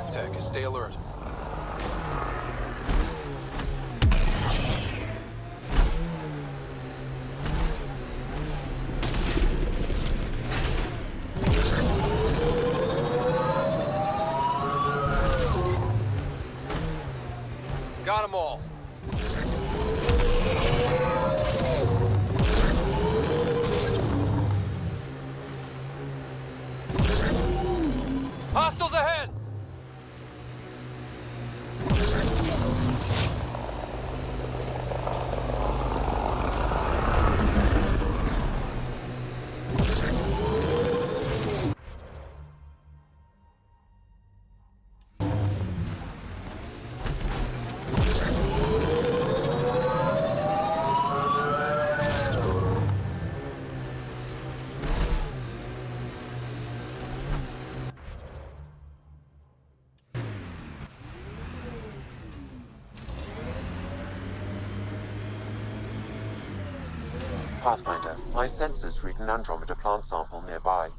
path tech. Stay alert. Got them all. Hostiles ahead! Pathfinder, my sensors read an Andromeda plant sample nearby.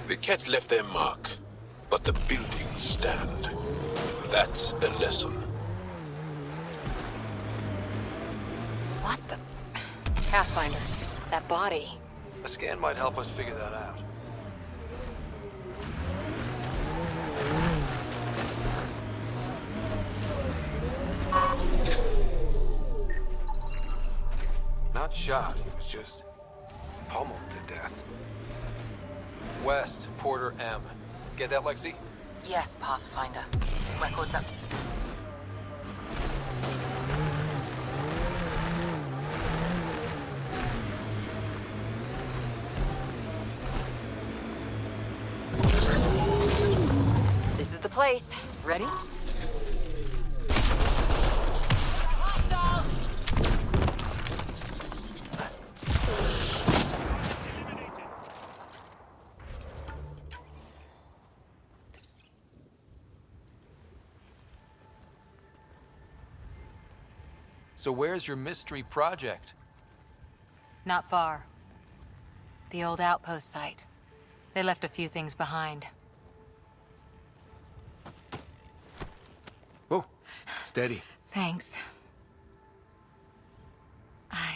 The cat left their mark, but the buildings stand. That's a lesson. What the... Pathfinder, that body. A scan might help us figure that out. Not shot, he was just pummeled to death. West, Porter M. Get that, Lexi? Yes, Pathfinder. Records up. This is the place. Ready? So where's your mystery project? Not far. The old outpost site. They left a few things behind. Whoa, steady. Thanks. I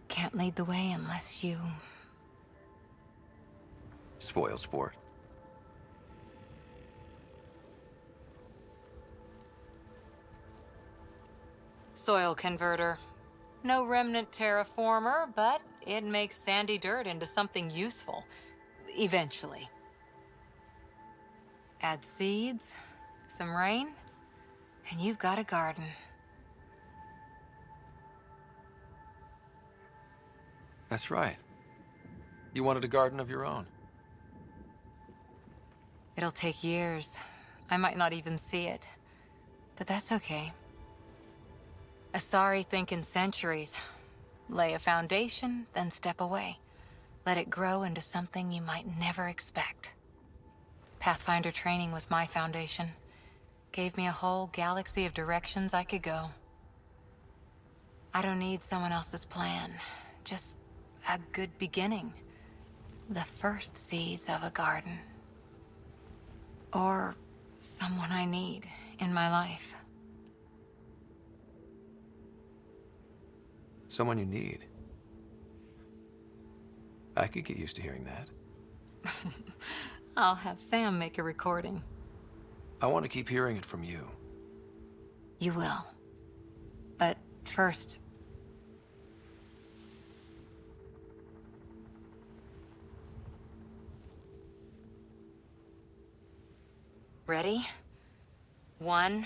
can't lead the way unless you... Spoil sport. Soil converter. No remnant terraformer, but it makes sandy dirt into something useful. Eventually. Add seeds, some rain, and you've got a garden. That's right. You wanted a garden of your own. It'll take years. I might not even see it. But that's okay. Asari think in centuries. Lay a foundation, then step away. Let it grow into something you might never expect. Pathfinder training was my foundation. Gave me a whole galaxy of directions I could go. I don't need someone else's plan. Just a good beginning. The first seeds of a garden. Or someone I need in my life. Someone you need. I could get used to hearing that. I'll have Sam make a recording. I want to keep hearing it from you. You will. But first... Ready? 1,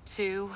2...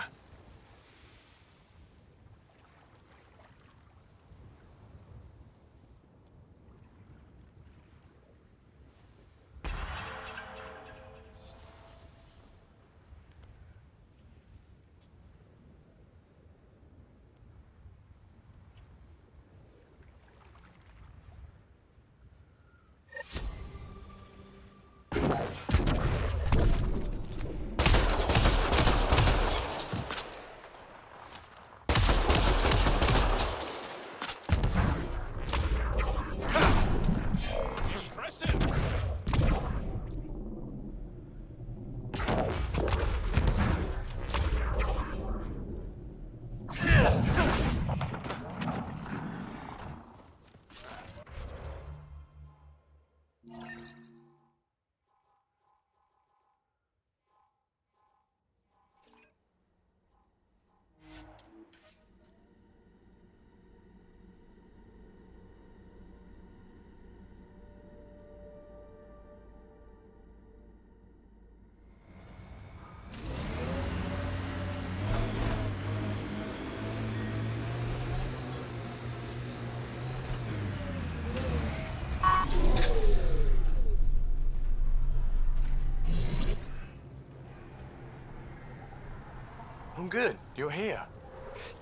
good. You're here.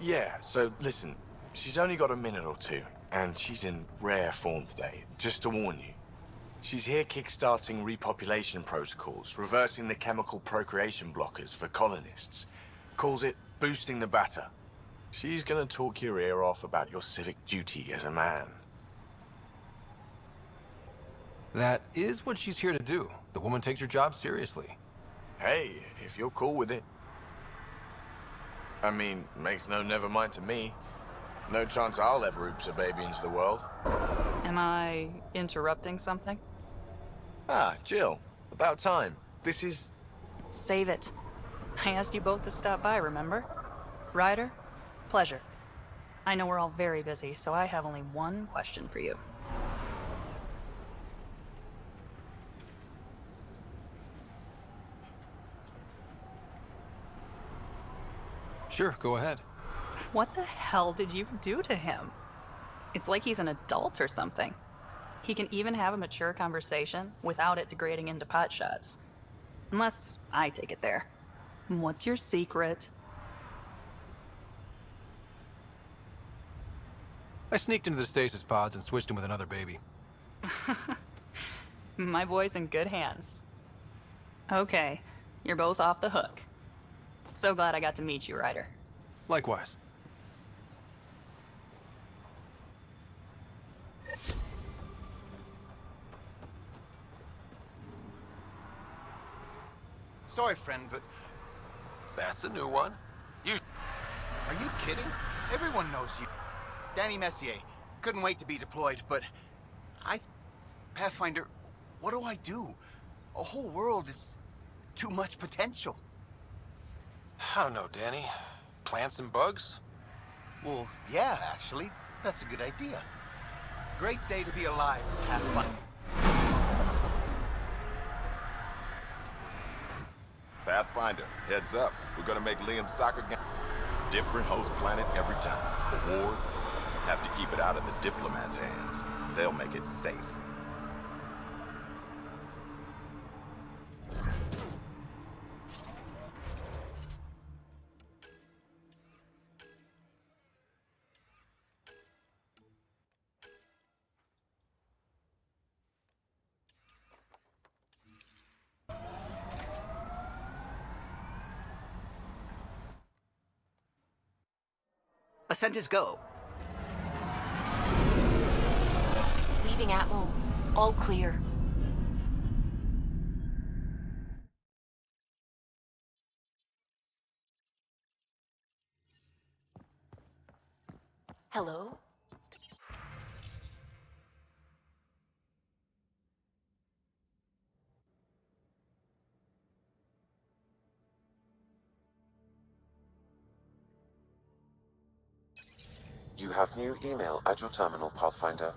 Yeah, so listen, she's only got a minute or two, and she's in rare form today. Just to warn you. She's here kickstarting repopulation protocols, reversing the chemical procreation blockers for colonists. Calls it boosting the batter. She's gonna talk your ear off about your civic duty as a man. That is what she's here to do. The woman takes her job seriously. Hey, if you're cool with it. I mean, makes no never mind to me. No chance I'll ever oops a baby into the world. Am I interrupting something? Ah, Jill. About time. This is... Save it. I asked you both to stop by, remember? Ryder, pleasure. I know we're all very busy, so I have only one question for you. Sure, go ahead. What the hell did you do to him? It's like he's an adult or something. He can even have a mature conversation without it degrading into pot shots. Unless I take it there. What's your secret? I sneaked into the stasis pods and switched him with another baby. My boy's in good hands. Okay, you're both off the hook. So glad I got to meet you, Ryder. Likewise. Sorry, friend, but That's a new one. are you kidding? Everyone knows you. Danny Messier. Couldn't wait to be deployed, but Pathfinder, what do I do? A whole world is too much potential. I don't know, Danny. Plants and bugs? Well, yeah, actually. That's a good idea. Great day to be alive, Pathfinder. Pathfinder, heads up. We're gonna make Liam's soccer game different host planet every time. Award, have to keep it out of the diplomats' hands. They'll make it safe. Ascent is go. Leaving Atmo. All clear. Hello? You have new email at your terminal, Pathfinder.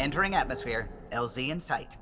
Entering atmosphere. LZ in sight.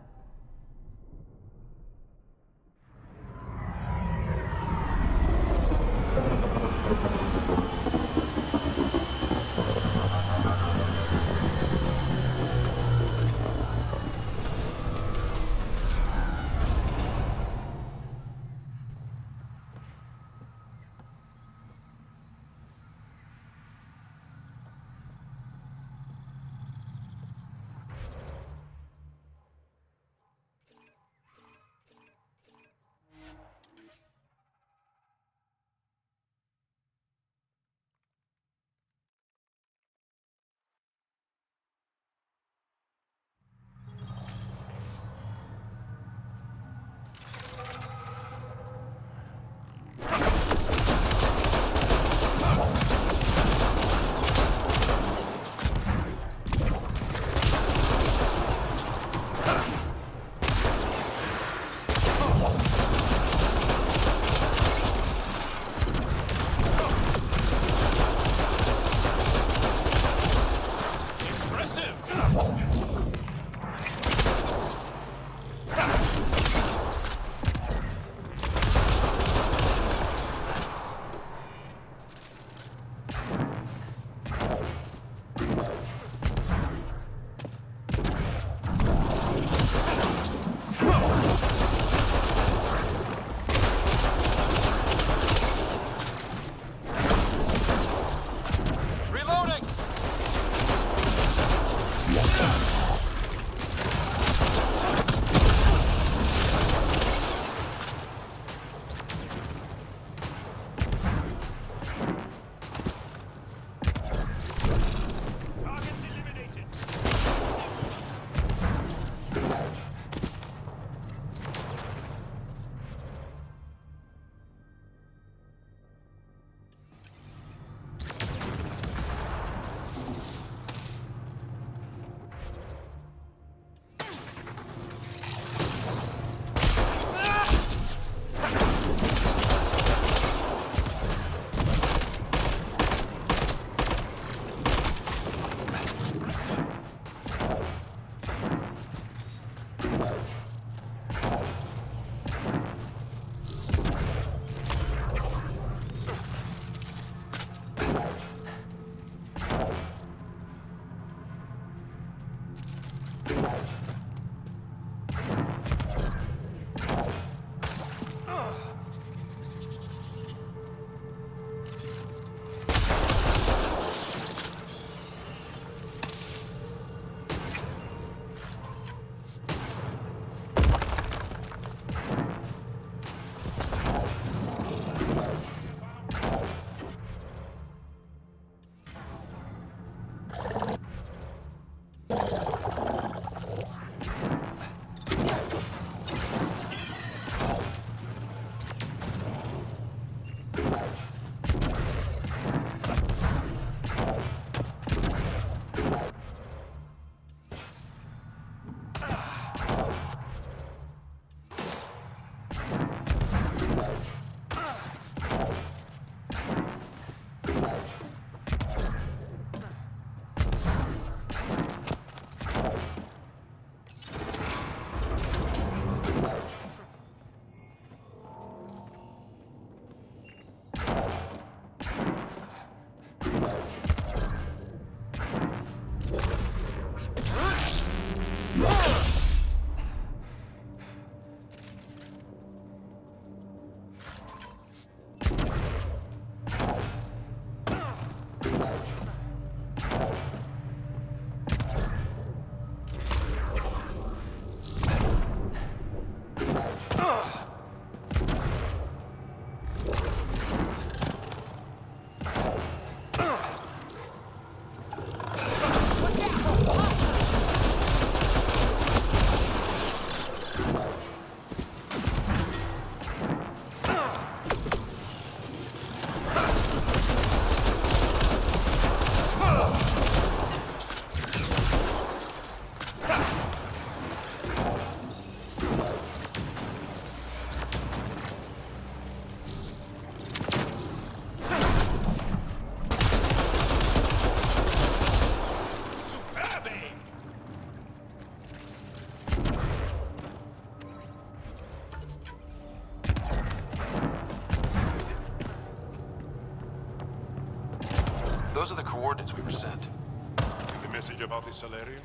Those are the coordinates we were sent. The message about the Salarians?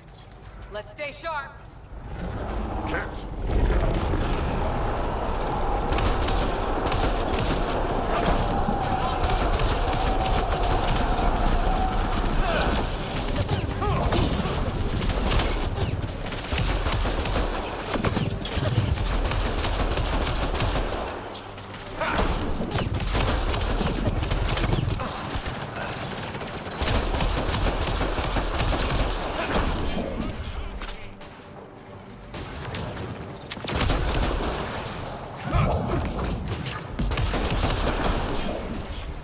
Let's stay sharp. Can't.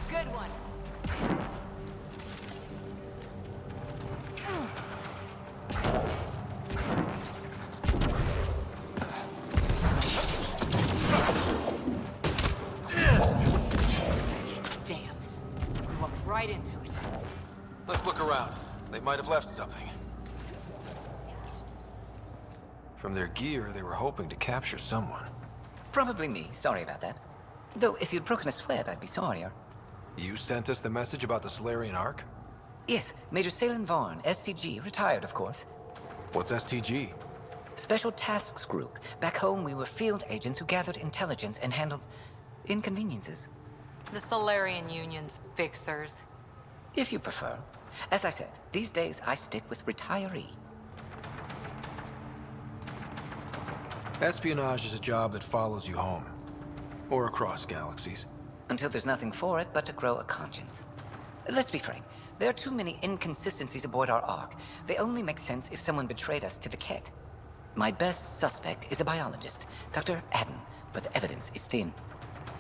Good one. Damn. We walked right into it. Let's look around. They might have left something. From their gear, they were hoping to capture someone. Probably me. Sorry about that. Though, if you'd broken a sweat, I'd be sorrier. You sent us the message about the Solarian Ark? Yes, Major Salin Vaughn, STG, retired, of course. What's STG? Special Tasks Group. Back home, we were field agents who gathered intelligence and handled inconveniences. The Solarian Union's fixers. If you prefer. As I said, these days I stick with retiree. Espionage is a job that follows you home. Or across galaxies. Until there's nothing for it but to grow a conscience. Let's be frank, there are too many inconsistencies aboard our Ark. They only make sense if someone betrayed us to the Ket. My best suspect is a biologist, Dr. Adden, but the evidence is thin.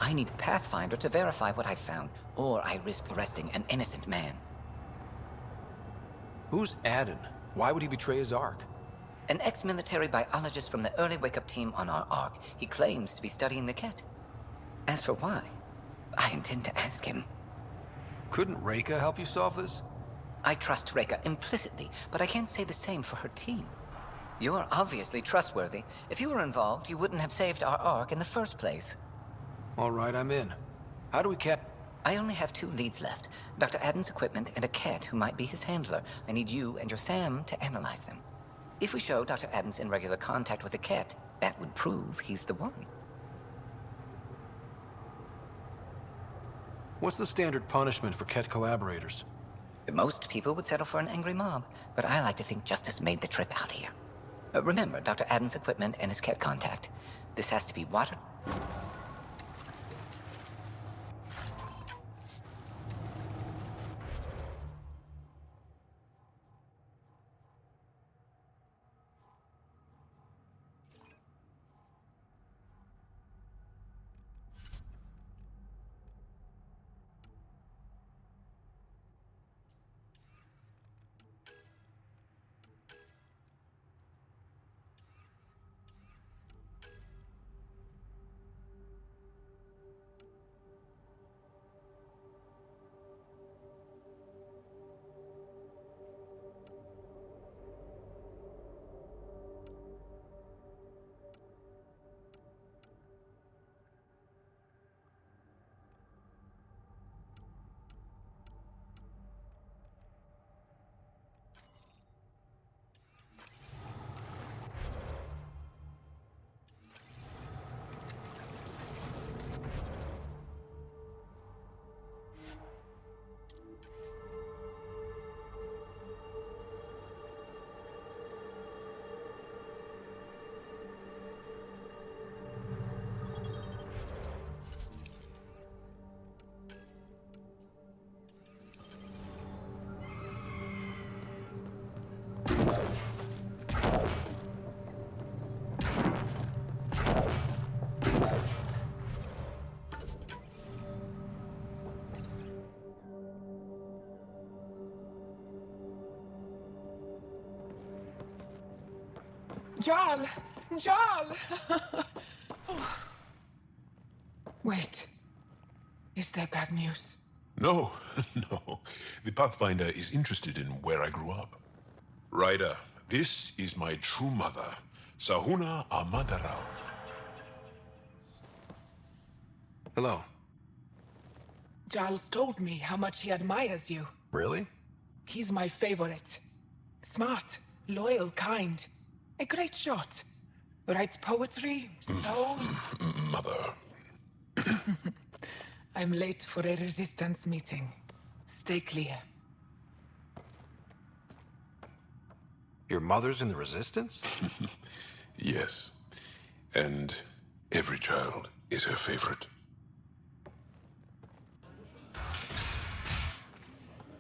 I need a Pathfinder to verify what I've found, or I risk arresting an innocent man. Who's Adden? Why would he betray his Ark? An ex-military biologist from the early wake-up team on our Ark. He claims to be studying the Ket. As for why, I intend to ask him. Couldn't Reika help you solve this? I trust Reika implicitly, but I can't say the same for her team. You're obviously trustworthy. If you were involved, you wouldn't have saved our Ark in the first place. All right, I'm in. How do we I only have 2 leads left. Dr. Adden's equipment and a Ket who might be his handler. I need you and your Sam to analyze them. If we show Dr. Adden's in regular contact with the Ket, that would prove he's the one. What's the standard punishment for Ket collaborators? Most people would settle for an angry mob, but I like to think justice made the trip out here. Remember Dr. Adden's equipment and his Ket contact. This has to be water. Jarl! Jarl! Wait. Is that bad news? No, no. The Pathfinder is interested in where I grew up. Ryder, this is my true mother, Sahuna Amadarao. Hello. Giles told me how much he admires you. Really? He's my favorite. Smart, loyal, kind. A great shot. Writes poetry, sews. Mother. I'm late for a resistance meeting. Stay clear. Your mother's in the Resistance? Yes. And every child is her favorite.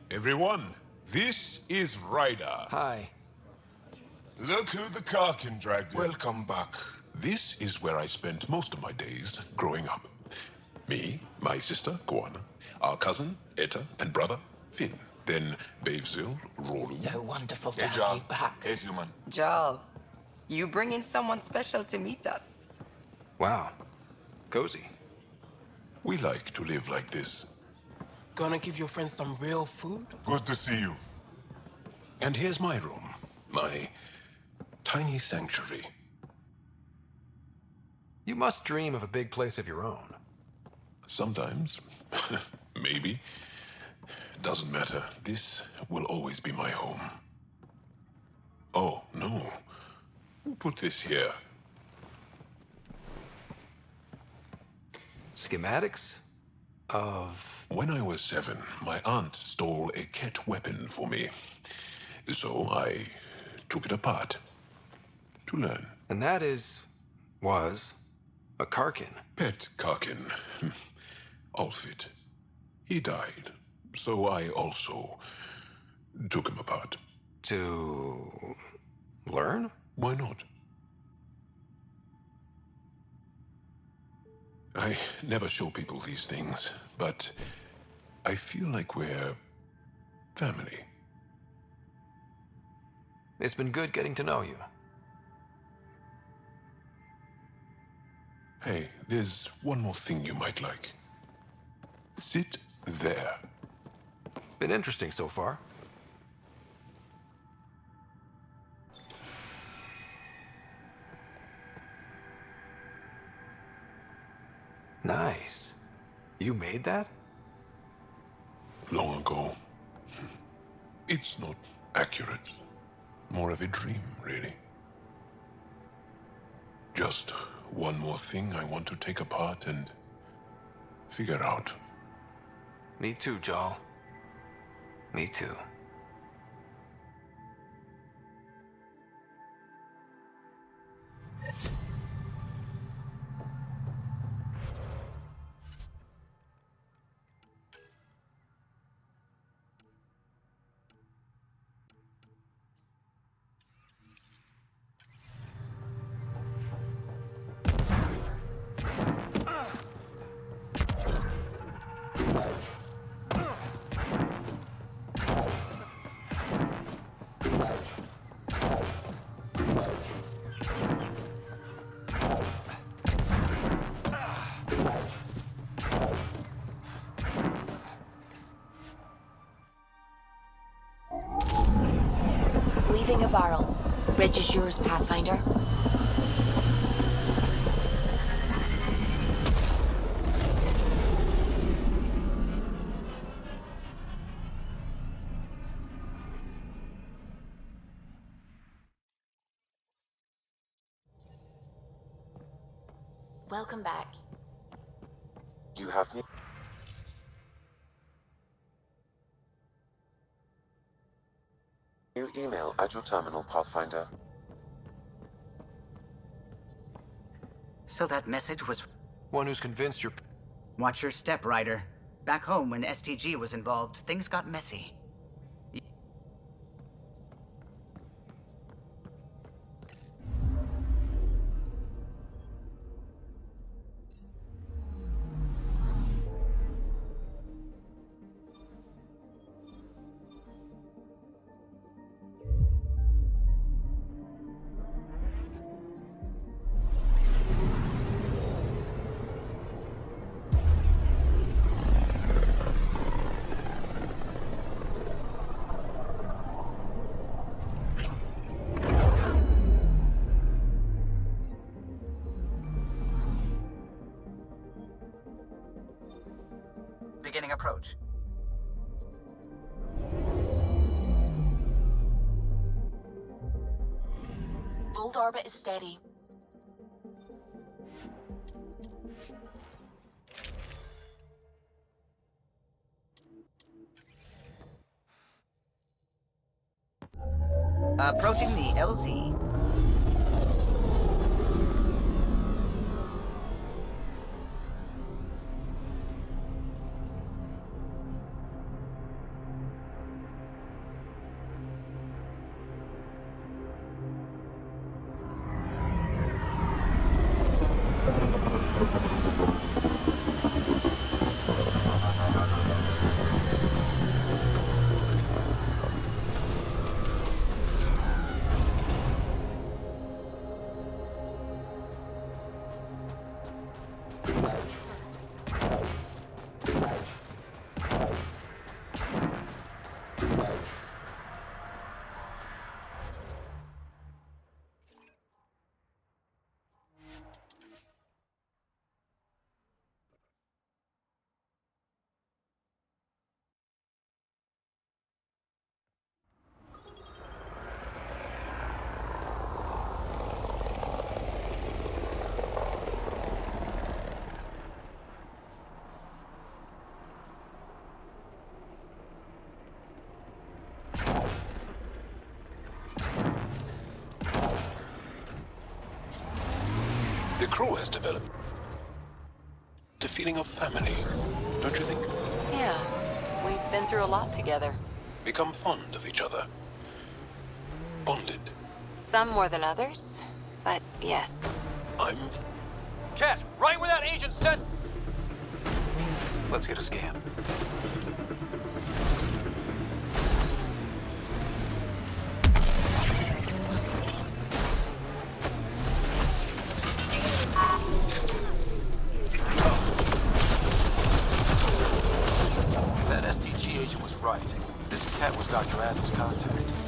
Everyone, this is Ryder. Hi. Look who the car can drag. Welcome back. This is where I spent most of my days growing up. Me, my sister, Koana, our cousin, Etta, and brother, Finn. Then Bavesville, Rolu. So wonderful to Hey, have John. you back. Hey, human. Jal, you bring in someone special to meet us. Wow. Cozy. We like to live like this. Gonna give your friends some real food? Good to see you. And here's my room. My tiny sanctuary. You must dream of a big place of your own. Sometimes. Maybe. Doesn't matter. This will always be my home. Oh, no. Put this here. Schematics of... When I was 7, my aunt stole a cat weapon for me. So I took it apart to learn. And that was a Karkin. Pet Karkin. Alfit. He died. So I also took him apart. To learn? Why not? I never show people these things, but I feel like we're family. It's been good getting to know you. Hey, there's one more thing you might like. Sit there. Been interesting so far. Nice. You made that? Long ago. It's not accurate. More of a dream, really. Just one more thing I want to take apart and figure out. Me too, Jal. Me too. Leaving Avaril. Reg is yours, Pathfinder. Welcome back. You have new... New email at your terminal, Pathfinder. So that message was... One who's convinced you're... Watch your step, Ryder. Back home, when STG was involved, things got messy. Beginning approach. Hold orbit steady. Approaching the LZ. The crew has developed a feeling of family, don't you think? Yeah, we've been through a lot together. Become fond of each other. Bonded. Some more than others, but yes. I'm... Cat, right where that agent said... Let's get a scan. That STG agent was right. This cat was Dr. Adams' contact.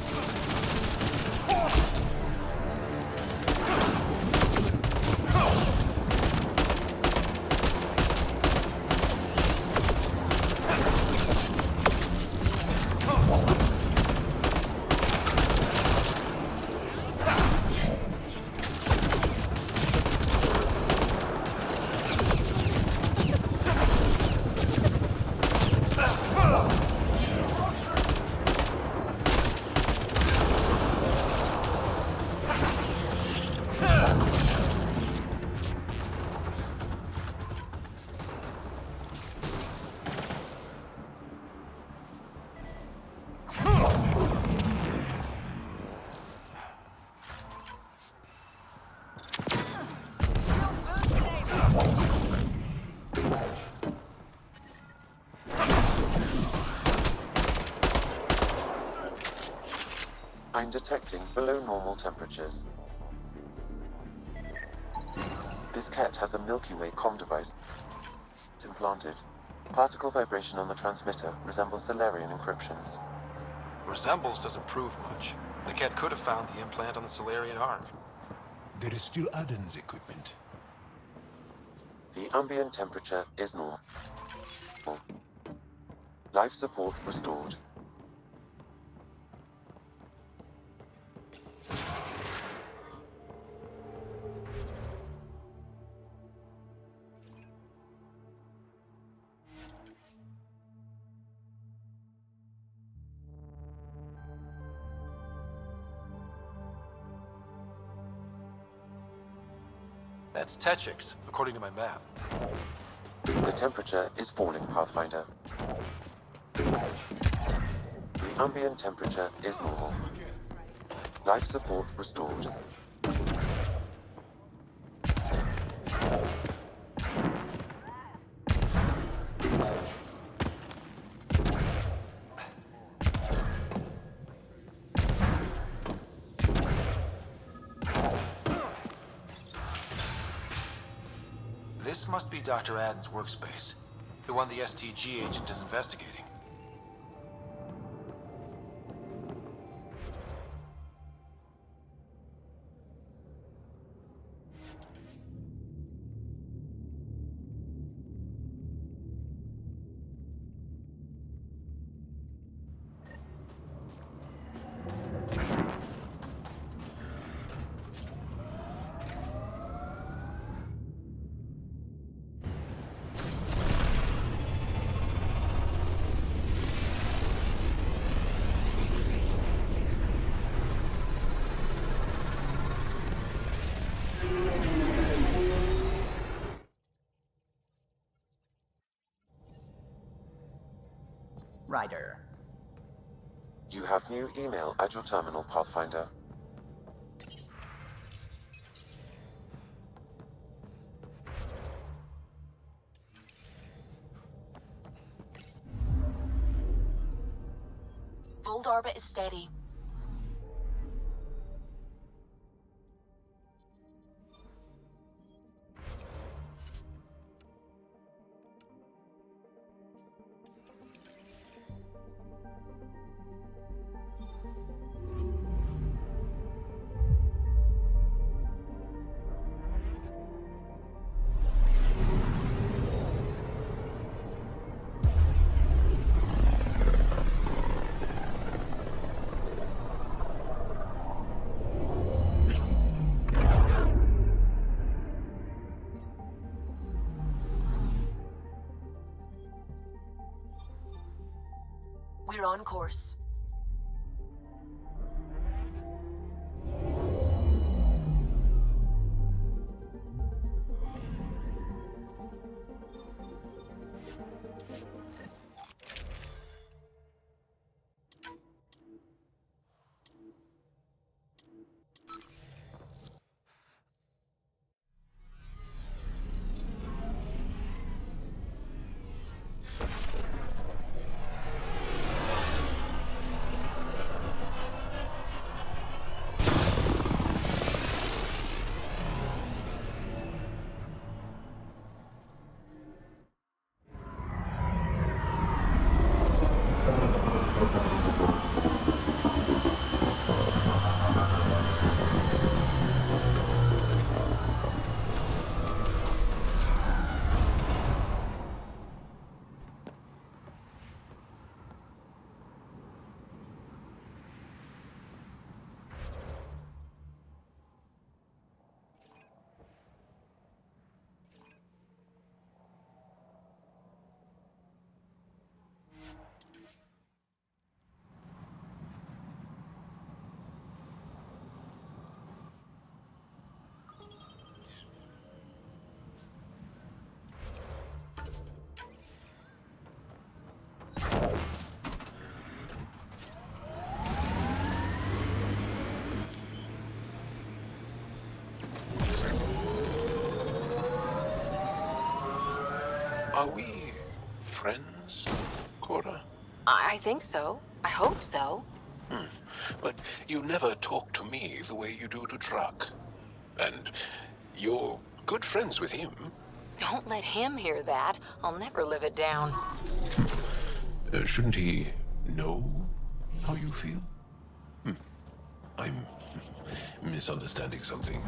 I'm detecting below normal temperatures. This cat has a Milky Way comm device implanted. Particle vibration on the transmitter resembles Solarian encryptions. Resembles doesn't prove much. The cat could have found the implant on the Solarian Ark. There is still Aden's equipment. The ambient temperature is normal. Life support restored. That's Techix, according to my map. The temperature is falling, Pathfinder. The ambient temperature is normal. Life support restored. This must be Dr. Aden's workspace, the one the STG agent is investigating. Ryder. You have new email at your terminal, Pathfinder. Old orbit is steady. We're on course. Are we friends, Cora? I think so. I hope so. But you never talk to me the way you do to Truck. And you're good friends with him. Don't let him hear that. I'll never live it down. Shouldn't he know how you feel? I'm misunderstanding something.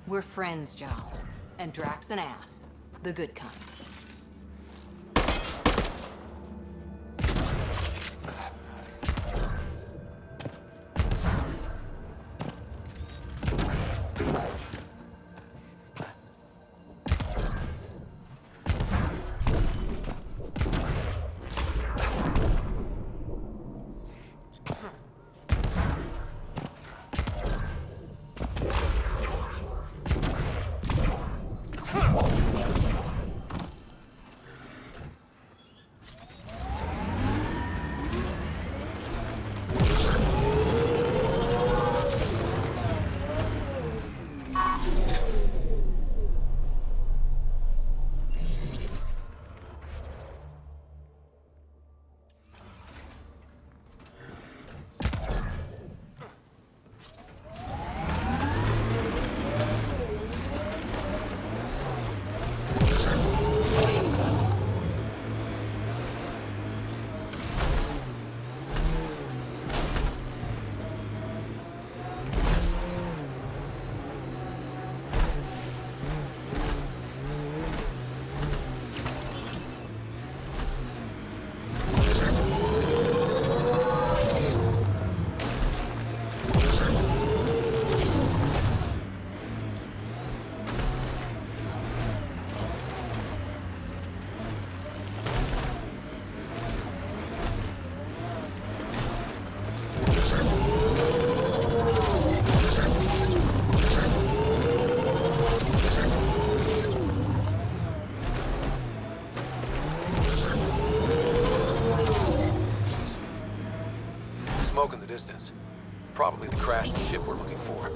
We're friends, John. And Drax's an ass. The good kind. resistance. Probably the crashed ship we're looking for.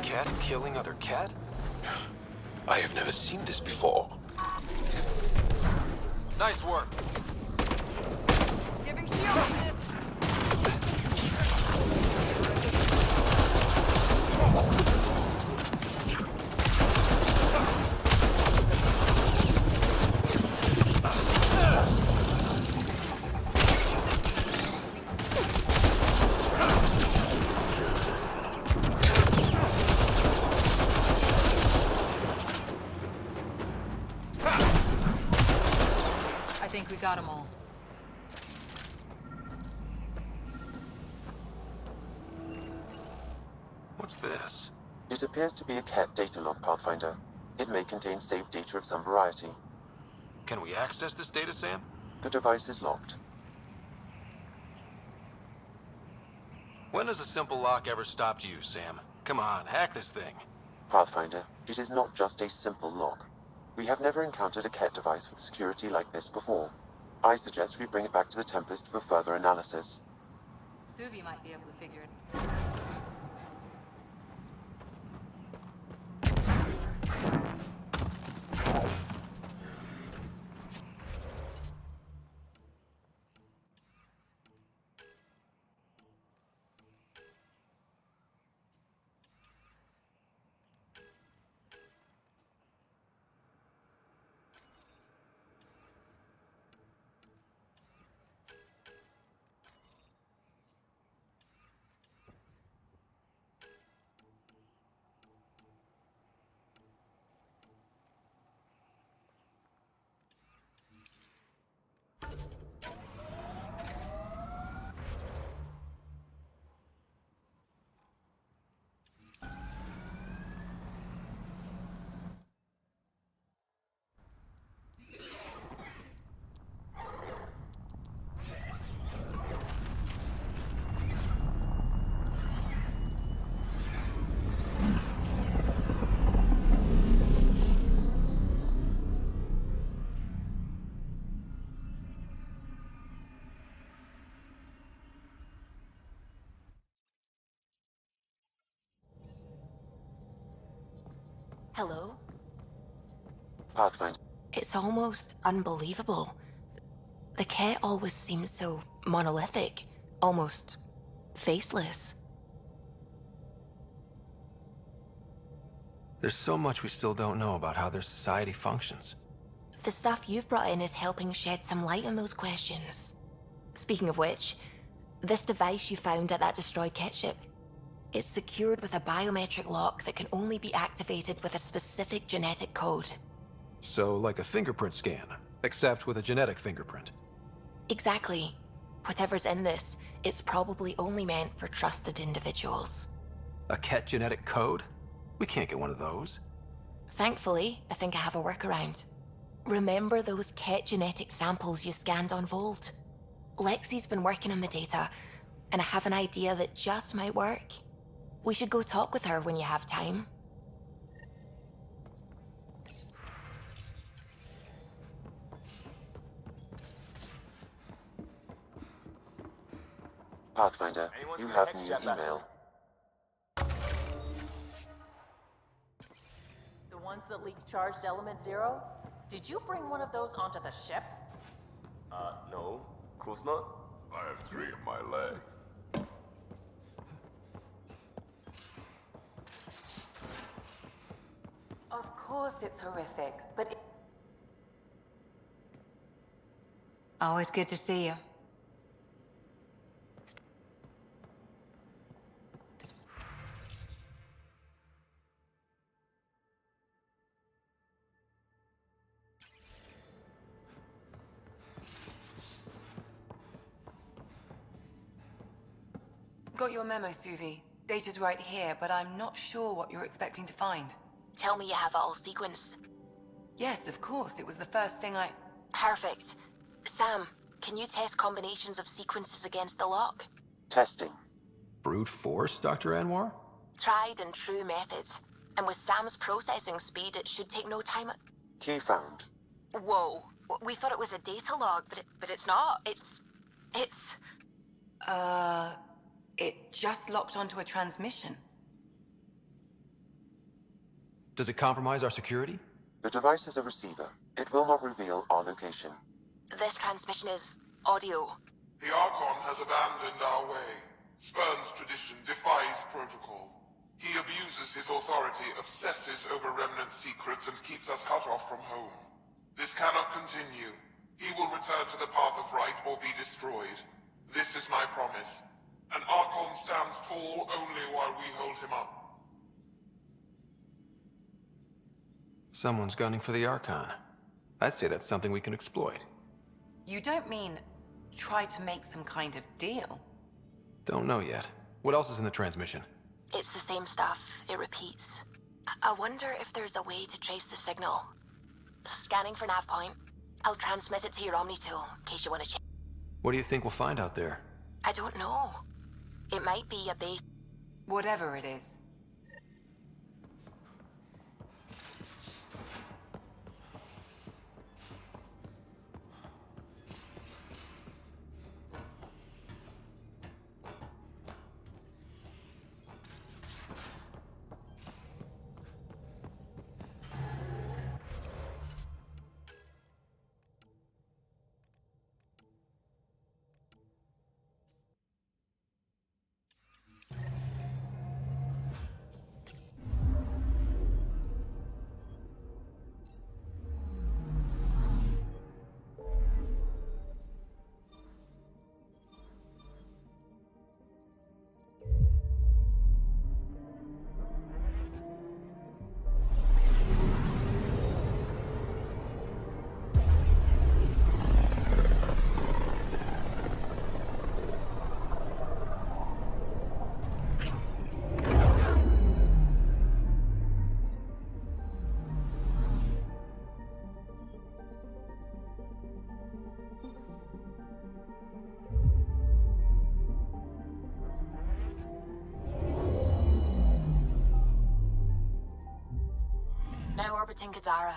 Cat killing other cat? I have never seen this before. Nice work. Giving shield assist. I think we got them all. What's this? It appears to be a cat data log, Pathfinder. It may contain saved data of some variety. Can we access this data, Sam? The device is locked. When has a simple lock ever stopped you, Sam? Come on, hack this thing. Pathfinder, it is not just a simple lock. We have never encountered a cat device with security like this before. I suggest we bring it back to the Tempest for further analysis. Suvi might be able to figure it. Hello? Pathfinder. It's almost unbelievable. The cat always seems so monolithic, almost faceless. There's so much we still don't know about how their society functions. The stuff you've brought in is helping shed some light on those questions. Speaking of which, this device you found at that destroyed cat ship, it's secured with a biometric lock that can only be activated with a specific genetic code. So, like a fingerprint scan, except with a genetic fingerprint. Exactly. Whatever's in this, it's probably only meant for trusted individuals. A cat genetic code? We can't get one of those. Thankfully, I think I have a workaround. Remember those cat genetic samples you scanned on Volt? Lexi's been working on the data, and I have an idea that just might work. We should go talk with her when you have time. Pathfinder, you have new email. The ones that leak charged element 0? Did you bring one of those onto the ship? No. Of course not. I have 3 in my leg. Of course it's horrific, but Always good to see you. Got your memo, Suvi. Data's right here, but I'm not sure what you're expecting to find. Tell me you have it all sequenced. Yes, of course. It was the first thing I... Perfect. Sam, can you test combinations of sequences against the lock? Testing. Brute force, Dr. Anwar? Tried and true methods. And with Sam's processing speed, it should take no time. Key found. Whoa. We thought it was a data log, but it's not. It's... It just locked onto a transmission. Does it compromise our security? The device is a receiver. It will not reveal our location. This transmission is audio. The Archon has abandoned our way, spurns tradition, defies protocol. He abuses his authority, obsesses over remnant secrets, and keeps us cut off from home. This cannot continue. He will return to the path of right or be destroyed. This is my promise. An Archon stands tall only while we hold him up. Someone's gunning for the Archon. I'd say that's something we can exploit. You don't mean try to make some kind of deal? Don't know yet. What else is in the transmission? It's the same stuff. It repeats. I wonder if there's a way to trace the signal. Scanning for nav point. I'll transmit it to your Omni tool, in case you want to check. What do you think we'll find out there? I don't know. It might be a base... Whatever it is. Now orbiting Kadara.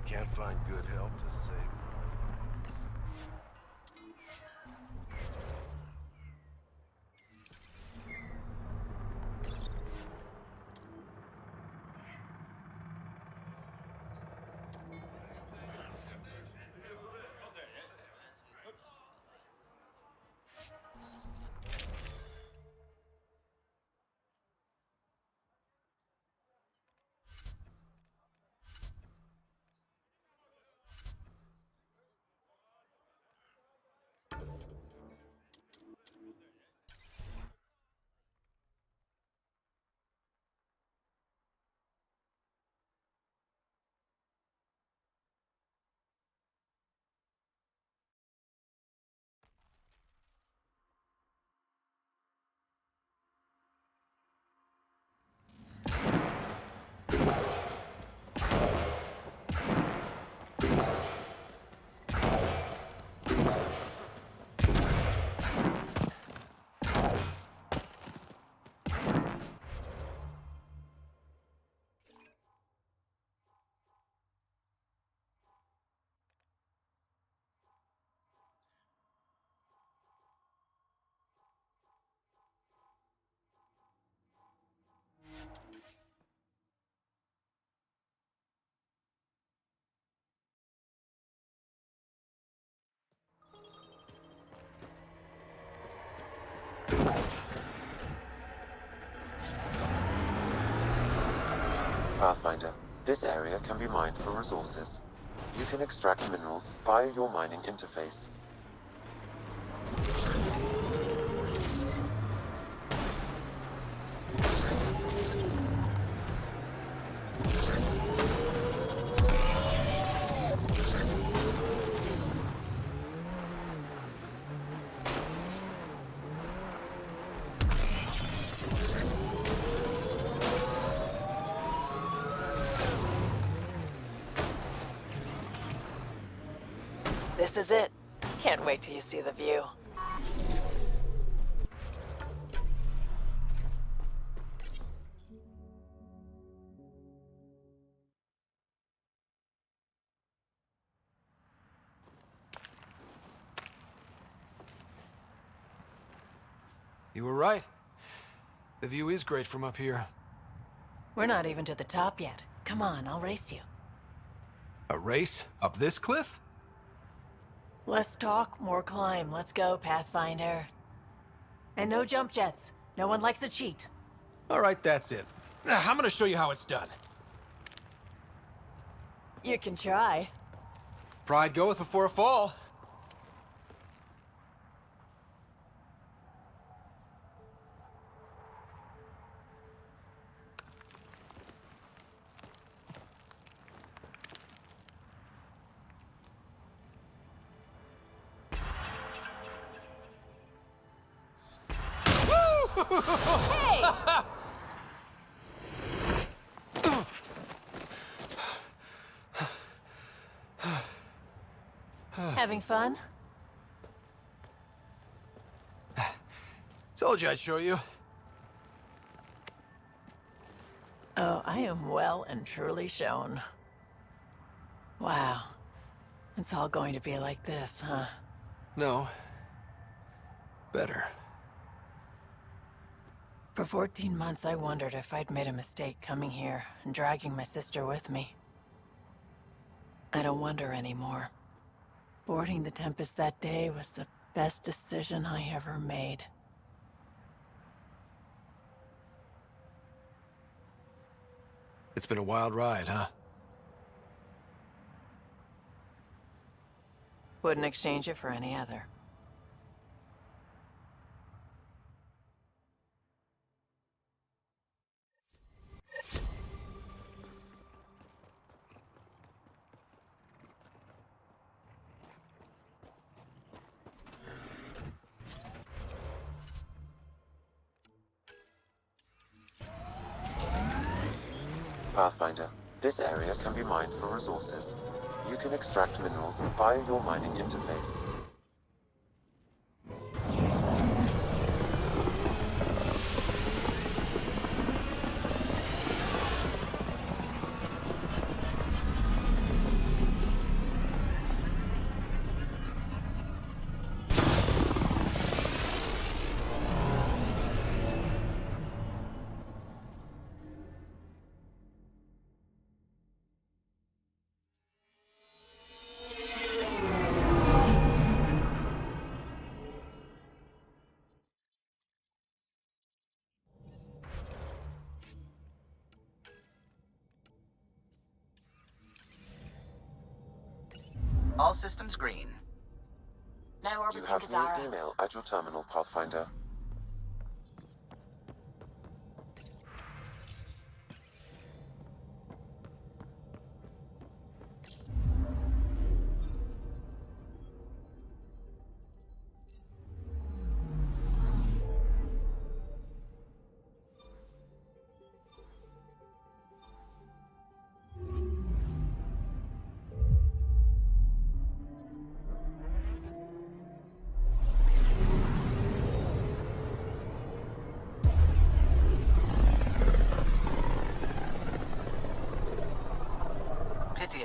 Can't find good help to save Pathfinder, this area can be mined for resources. You can extract minerals via your mining interface. This is it. Can't wait till you see the view. You were right. The view is great from up here. We're not even to the top yet. Come on, I'll race you. A race? Up this cliff? Less talk, more climb. Let's go, Pathfinder. And no jump jets. No one likes a cheat. All right, that's it. Now, I'm gonna show you how it's done. You can try. Pride goeth before a fall. Hey! Having fun? Told you I'd show you. Oh, I am well and truly shown. Wow. It's all going to be like this, huh? No. Better. For 14 months, I wondered if I'd made a mistake coming here and dragging my sister with me. I don't wonder anymore. Boarding the Tempest that day was the best decision I ever made. It's been a wild ride, huh? Wouldn't exchange it for any other. Pathfinder, this area can be mined for resources. You can extract minerals via your mining interface. All systems green. Now You orbiting have new Kadara. email at your terminal, Pathfinder.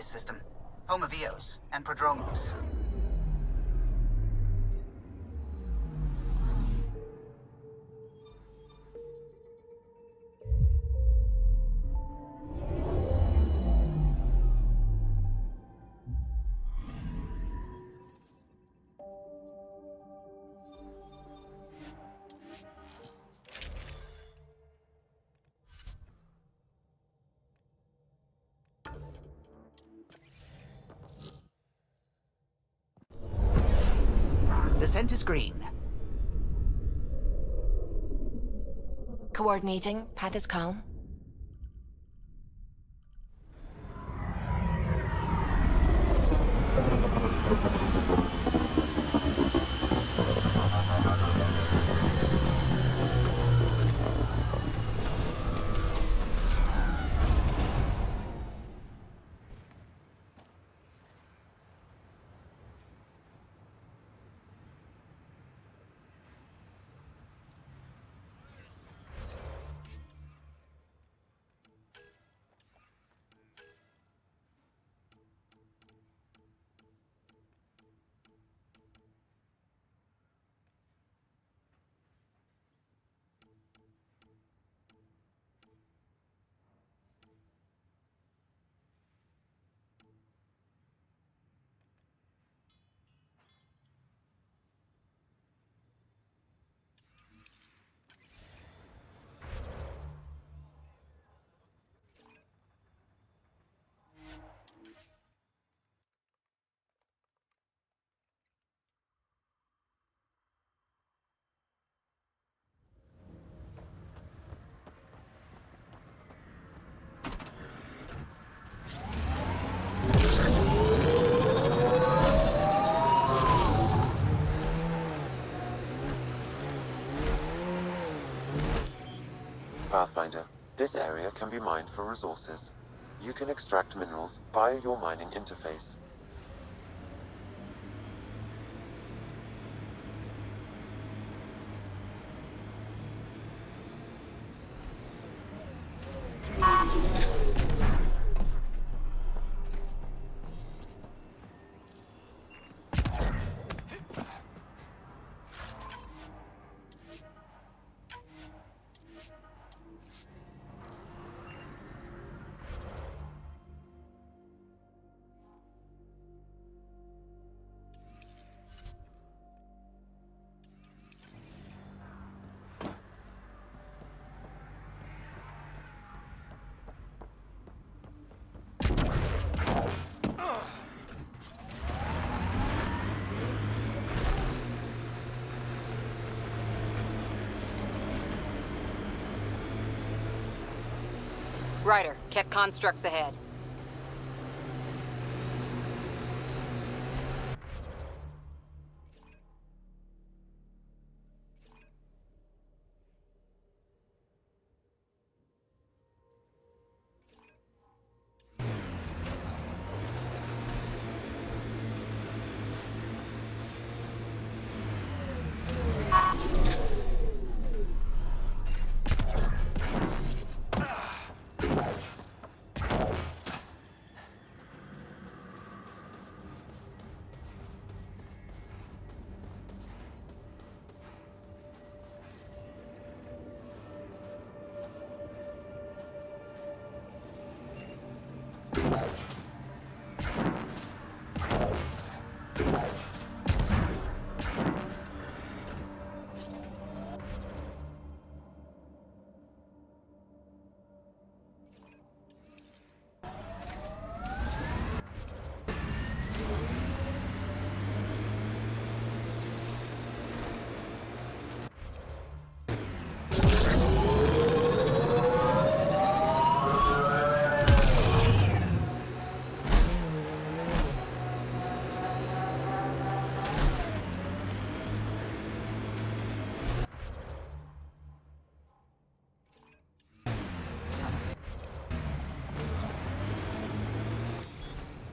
System, home of Eos and Prodromos. Descent is green. Coordinating. Path is calm. Pathfinder, this area can be mined for resources. You can extract minerals via your mining interface. Ryder, Ket constructs ahead.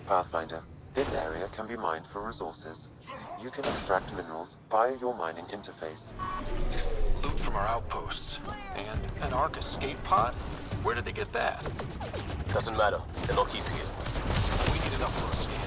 Pathfinder, this area can be mined for resources. You can extract minerals via your mining interface. Loot from our outposts. And an Ark escape pod? Where did they get that? Doesn't matter. They're not keeping it. We need enough for a scan.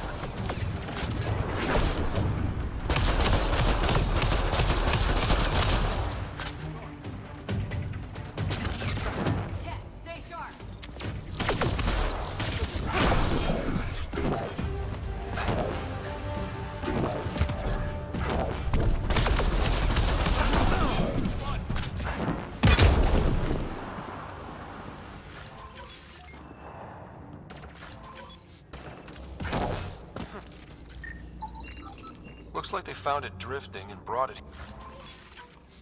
Looks like they found it drifting and brought it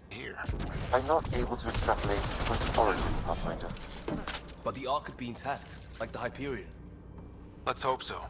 here. I'm not able to extrapolate point of origin, Pathfinder. But the Ark could be intact, like the Hyperion. Let's hope so.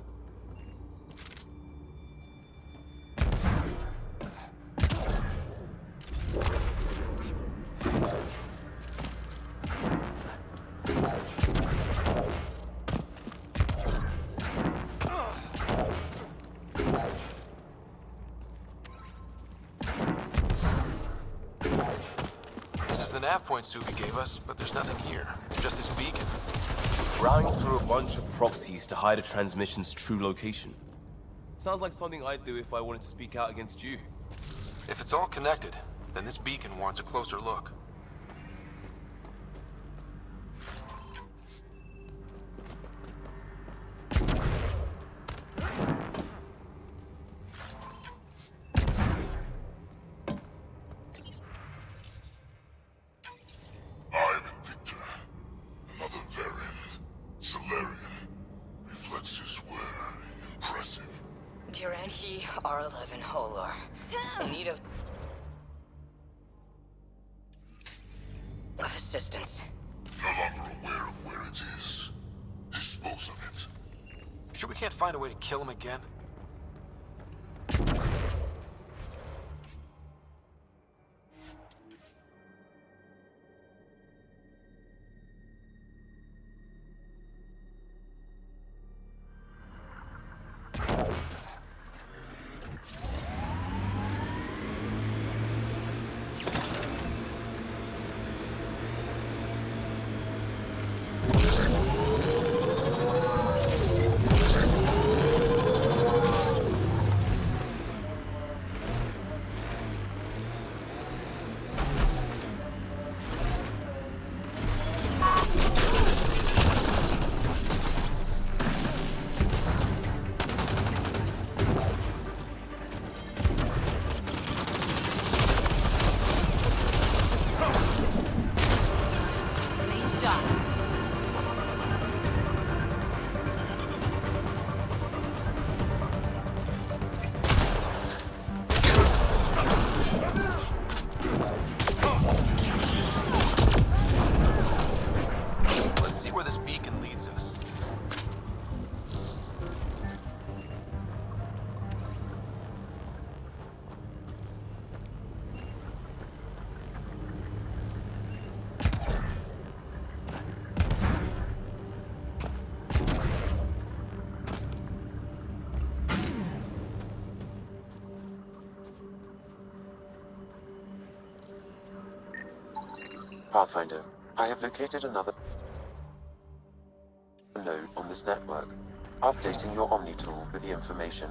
The nav point Subi gave us, but there's nothing here. Just this beacon. Routing through a bunch of proxies to hide a transmission's true location. Sounds like something I'd do if I wanted to speak out against you. If it's all connected, then this beacon warrants a closer look. R11 Holar. In need of assistance. No longer aware of where it is. Dispose of it. Sure we can't find a way to kill him again? Pathfinder, I have located another node on this network. Updating your Omni tool with the information.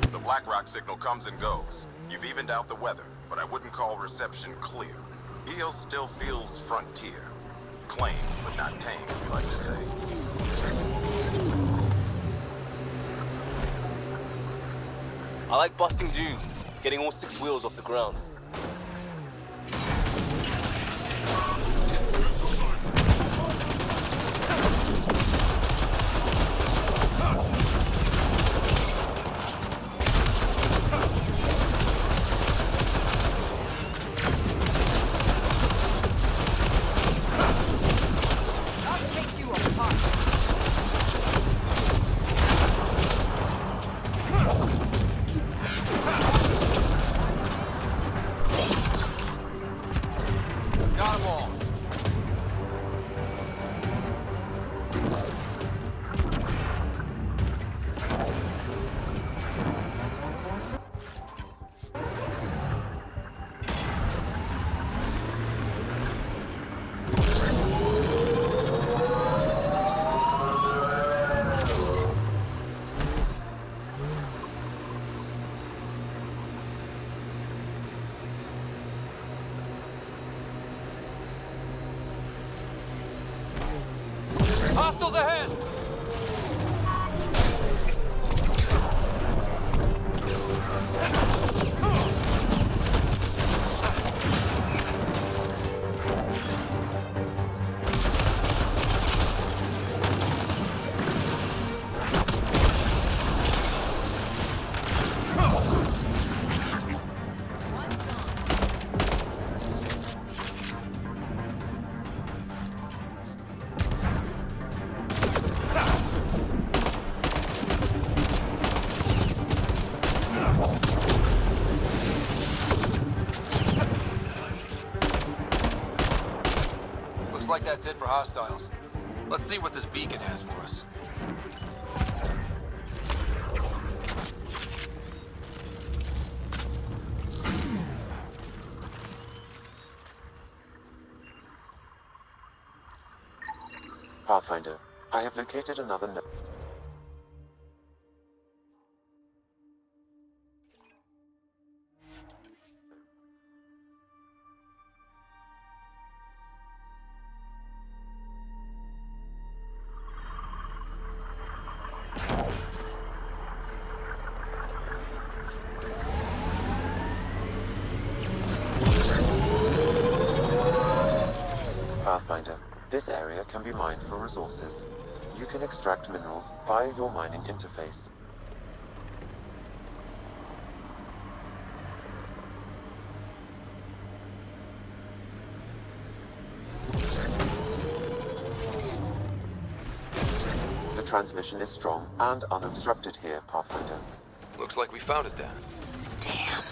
The BlackRock signal comes and goes. You've evened out the weather, but I wouldn't call reception clear. EO still feels frontier. Claimed, but not tamed, we like to say. I like busting dunes, getting all 6 wheels off the ground. Hostiles ahead! Looks like that's it for hostiles. Let's see what this beacon has for us. Pathfinder, I have located another node. Pathfinder, this area can be mined for resources. You can extract minerals via your mining interface. The transmission is strong and unobstructed here, Pathfinder. Looks like we found it then. Damn.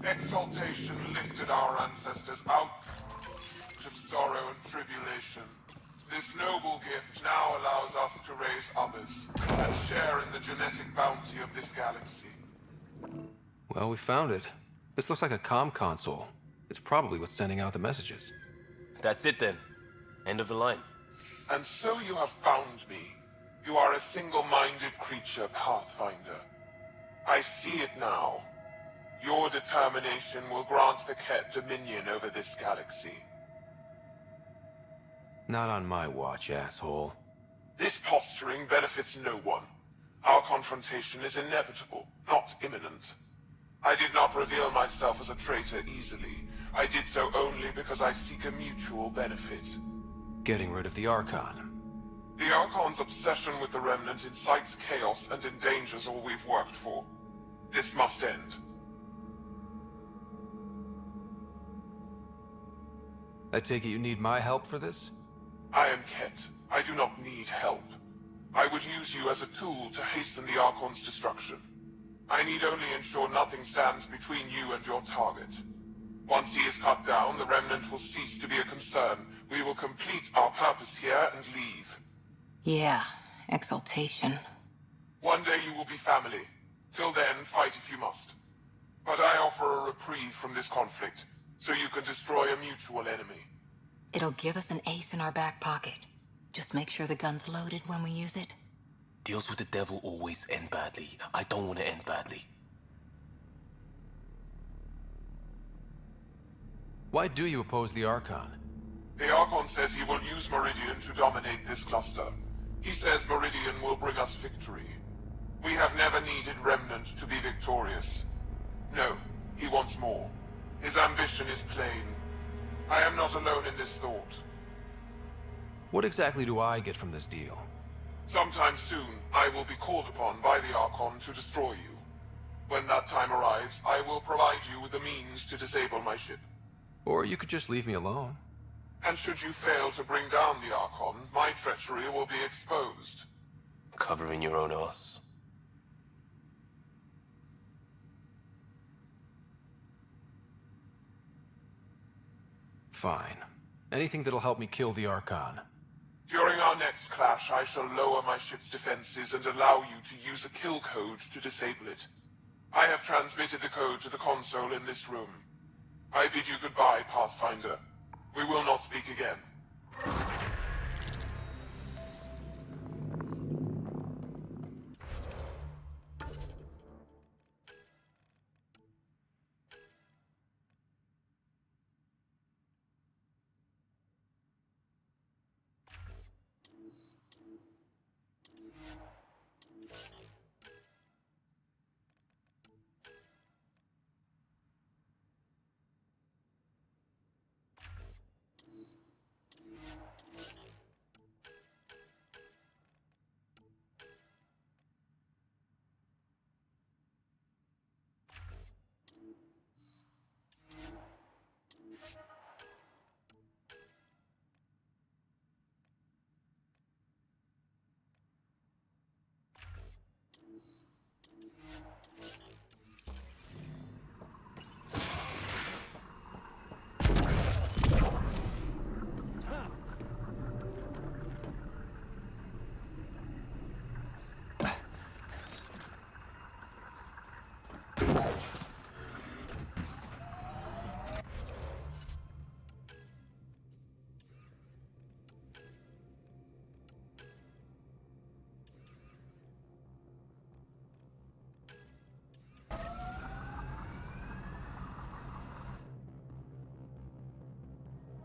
Exaltation lifted our ancestors out of sorrow and tribulation. This noble gift now allows us to raise others and share in the genetic bounty of this galaxy. Well, we found it. This looks like a comm console. It's probably what's sending out the messages. That's it then. End of the line. And so you have found me. You are a single-minded creature, Pathfinder. I see it now. Your determination will grant the Ket dominion over this galaxy. Not on my watch, asshole. This posturing benefits no one. Our confrontation is inevitable, not imminent. I did not reveal myself as a traitor easily. I did so only because I seek a mutual benefit. Getting rid of the Archon. The Archon's obsession with the Remnant incites chaos and endangers all we've worked for. This must end. I take it you need my help for this? I am Ket. I do not need help. I would use you as a tool to hasten the Archon's destruction. I need only ensure nothing stands between you and your target. Once he is cut down, the Remnant will cease to be a concern. We will complete our purpose here and leave. Yeah, exaltation. One day you will be family. Till then, fight if you must. But I offer a reprieve from this conflict, so you can destroy a mutual enemy. It'll give us an ace in our back pocket. Just make sure the gun's loaded when we use it. Deals with the devil always end badly. I don't want to end badly. Why do you oppose the Archon? The Archon says he will use Meridian to dominate this cluster. He says Meridian will bring us victory. We have never needed Remnant to be victorious. No, he wants more. His ambition is plain. I am not alone in this thought. What exactly do I get from this deal? Sometime soon, I will be called upon by the Archon to destroy you. When that time arrives, I will provide you with the means to disable my ship. Or you could just leave me alone. And should you fail to bring down the Archon, my treachery will be exposed. Covering your own ass. Fine. Anything that'll help me kill the Archon. During our next clash, I shall lower my ship's defenses and allow you to use a kill code to disable it. I have transmitted the code to the console in this room. I bid you goodbye, Pathfinder. We will not speak again.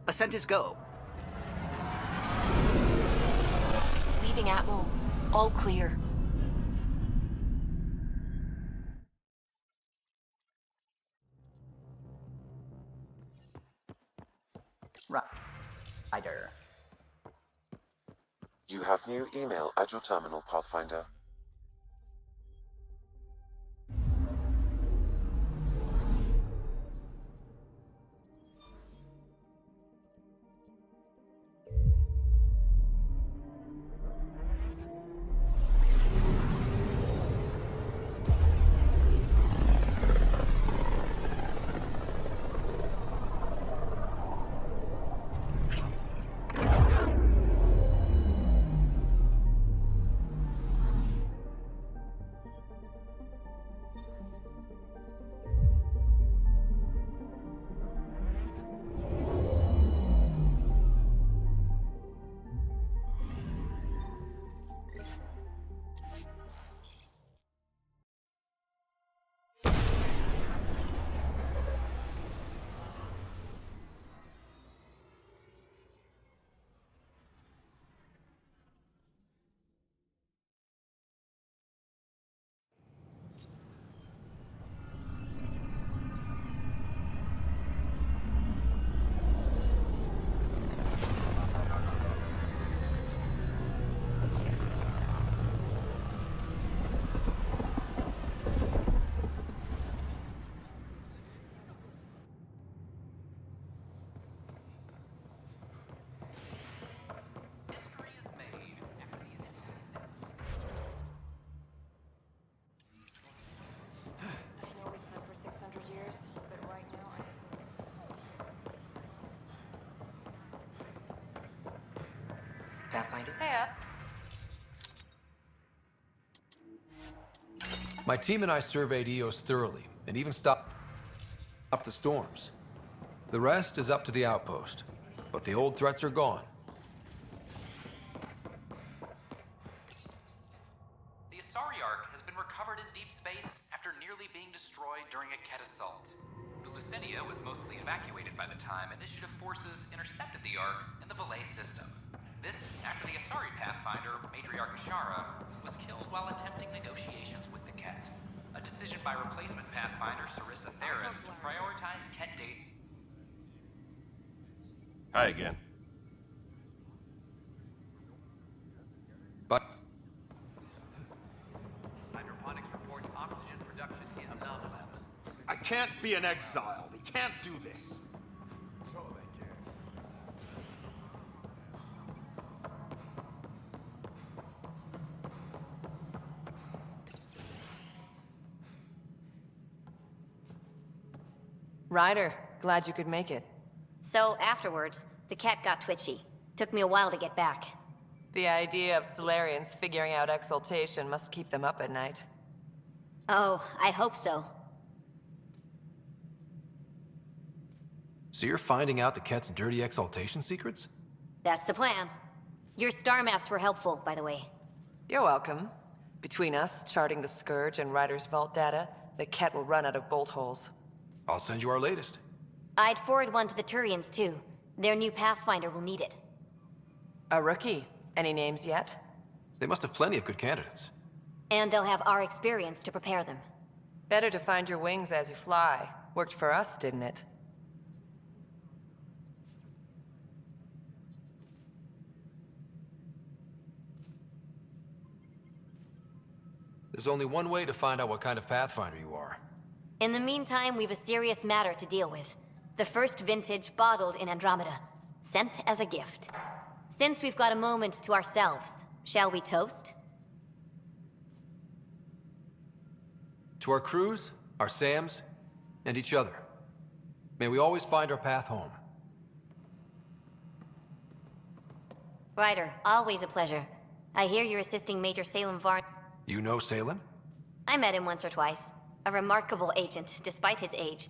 Ascent is go. Leaving Atmo. All clear. Rider. You have new email at your terminal, Pathfinder. Pathfinder. Hey, My team and I surveyed EOS thoroughly, and even stopped the storms. The rest is up to the outpost, but the old threats are gone. The Asari Ark has been recovered in deep space after nearly being destroyed during a Ket assault. The Lucinia was mostly evacuated by the time Initiative forces intercepted the Ark in the Valet system. This after the Asari Pathfinder, Matriarch Ashara, was killed while attempting negotiations with the Ket. A decision by replacement Pathfinder Sarissa Theris to prioritize Ket date. Hi again. But Hydroponics reports oxygen production is nominal. I can't be an exile. We can't do this. Ryder, glad you could make it. So afterwards, the cat got twitchy. Took me a while to get back. The idea of Solarians figuring out exaltation must keep them up at night. Oh, I hope so. So you're finding out the Ket's dirty exaltation secrets? That's the plan. Your star maps were helpful, by the way. You're welcome. Between us, charting the Scourge and Ryder's vault data, the Ket will run out of bolt holes. I'll send you our latest. I'd forward one to the Turians, too. Their new Pathfinder will need it. A rookie. Any names yet? They must have plenty of good candidates. And they'll have our experience to prepare them. Better to find your wings as you fly. Worked for us, didn't it? There's only one way to find out what kind of Pathfinder you are. In the meantime, we've a serious matter to deal with. The first vintage bottled in Andromeda. Sent as a gift. Since we've got a moment to ourselves, shall we toast? To our crews, our Sams, and each other. May we always find our path home. Ryder, always a pleasure. I hear you're assisting Major Salem Varn. You know Salem? I met him once or twice. A remarkable agent, despite his age.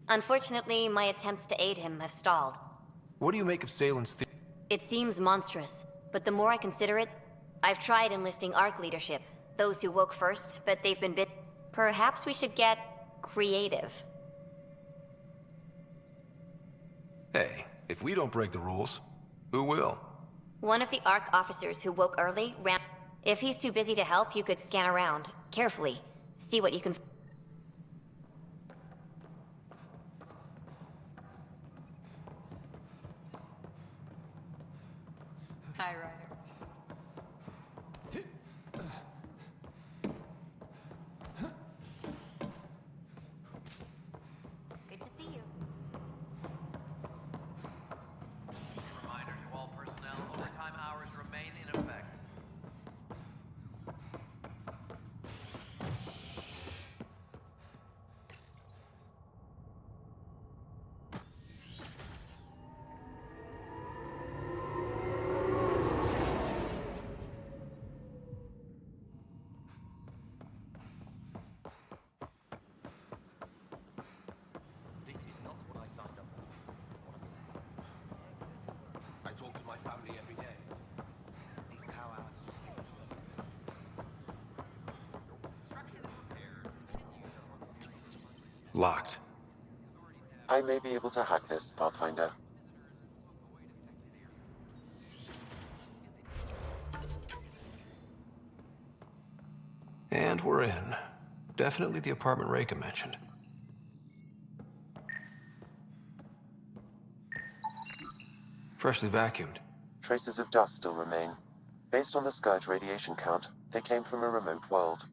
Unfortunately, my attempts to aid him have stalled. What do you make of Salem's theory? It seems monstrous, but the more I consider it, I've tried enlisting ARC leadership. Those who woke first, but they've been bit. Perhaps we should get creative. Hey, if we don't break the rules, who will? One of the ARC officers who woke early ran. If he's too busy to help, you could scan around, carefully. See what you can. Hi, Ryder. Good to see you. Reminder to all personnel, overtime hours remain in effect. This is not what I signed up for. I talk to my family every day. These powwows. Locked. I may be able to hack this, Pathfinder. And we're in. Definitely the apartment Reika mentioned. Freshly vacuumed. Traces of dust still remain. Based on the Scourge radiation count, they came from a remote world.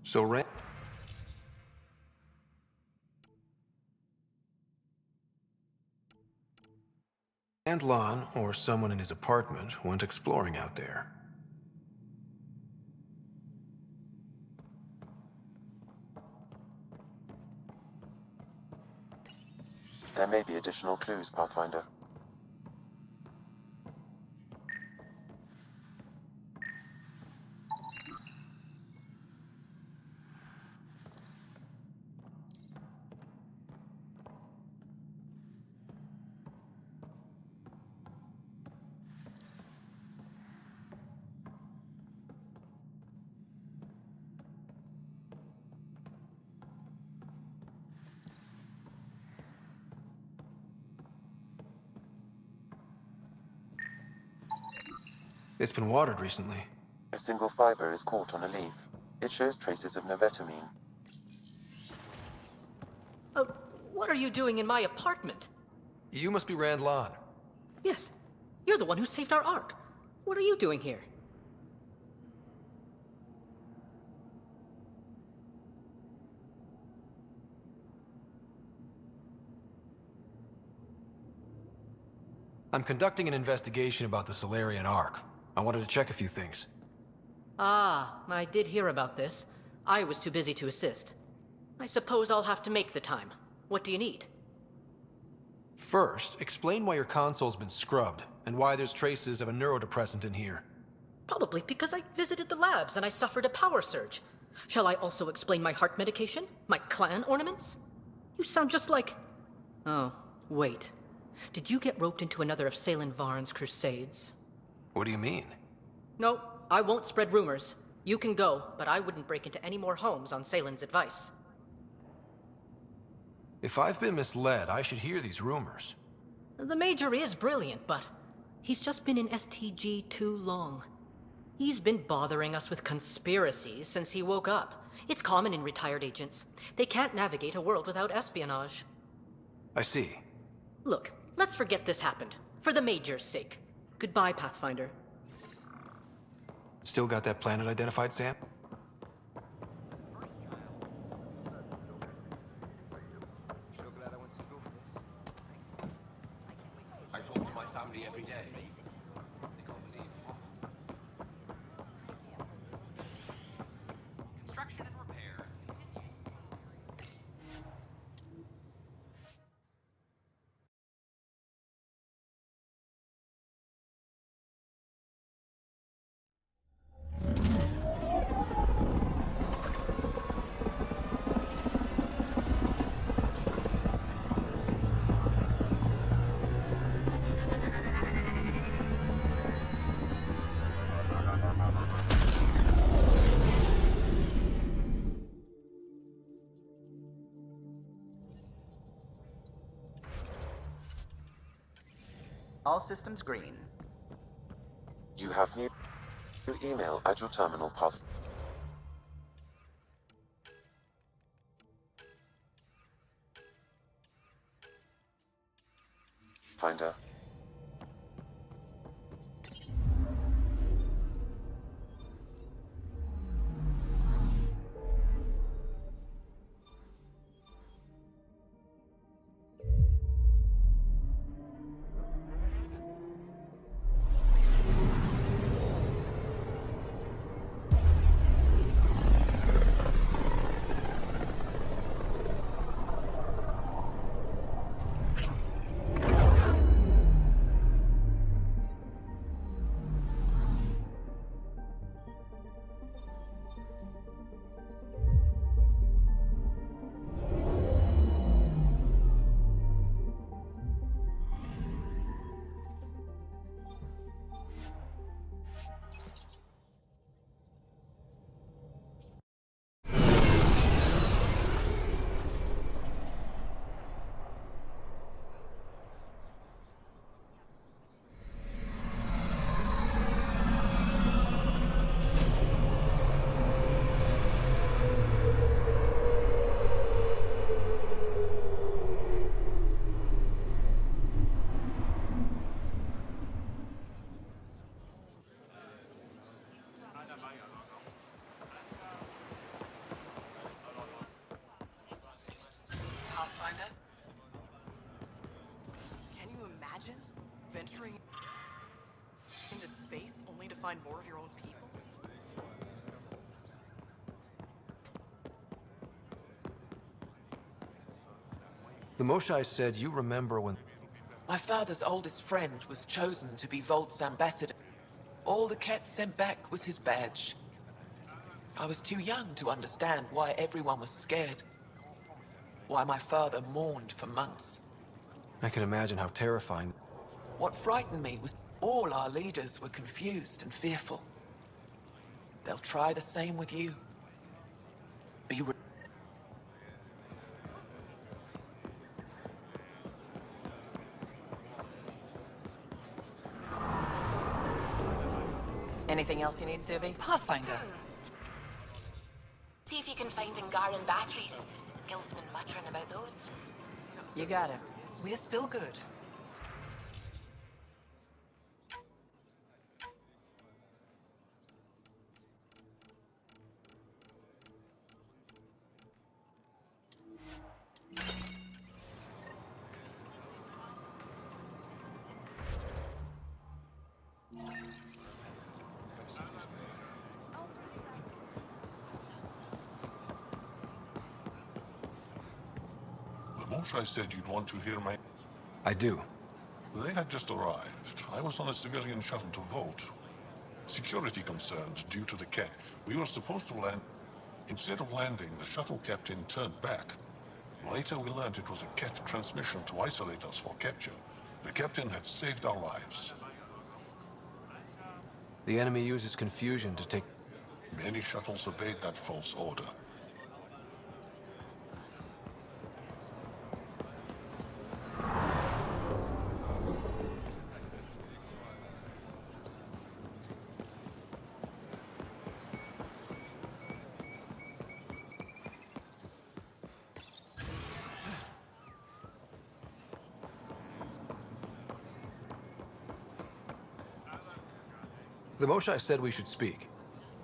So and Lon, or someone in his apartment, went exploring out there. There may be additional clues, Pathfinder. It's been watered recently. A single fiber is caught on a leaf. It shows traces of novetamine. What are you doing in my apartment? You must be Rand Lan. Yes, you're the one who saved our Ark. What are you doing here? I'm conducting an investigation about the Solarian Ark. I wanted to check a few things. Ah, I did hear about this. I was too busy to assist. I suppose I'll have to make the time. What do you need? First, explain why your console's been scrubbed, and why there's traces of a neurodepressant in here. Probably because I visited the labs and I suffered a power surge. Shall I also explain my heart medication? My clan ornaments? You sound just like... Oh, wait. Did you get roped into another of Salen Varn's crusades? What do you mean? No, I won't spread rumors. You can go, but I wouldn't break into any more homes on Salen's advice. If I've been misled, I should hear these rumors. The Major is brilliant, but he's just been in STG too long. He's been bothering us with conspiracies since he woke up. It's common in retired agents. They can't navigate a world without espionage. I see. Look, let's forget this happened. For the Major's sake. Goodbye, Pathfinder. Still got that planet identified, Sam? I talk to my family every day. They can't believe Construction and repair continue. All systems green. You have new email at your terminal, Path. Finder. Can you imagine venturing into space only to find more of your own people? The Moshai said you remember when... My father's oldest friend was chosen to be Volt's ambassador. All the cat sent back was his badge. I was too young to understand why everyone was scared. Why my father mourned for months. I can imagine how terrifying... What frightened me was all our leaders were confused and fearful. They'll try the same with you. Be re- Anything else you need, Suvi? Pathfinder. See if you can find Angaran batteries. Gil's been muttering about those. You got it. We're still good. I said you'd want to hear my... I do. They had just arrived. I was on a civilian shuttle to Volt. Security concerns due to the Ket. We were supposed to land... Instead of landing, the shuttle captain turned back. Later we learned it was a Ket transmission to isolate us for capture. The captain had saved our lives. The enemy uses confusion to take... Many shuttles obeyed that false order. The Moshai said we should speak.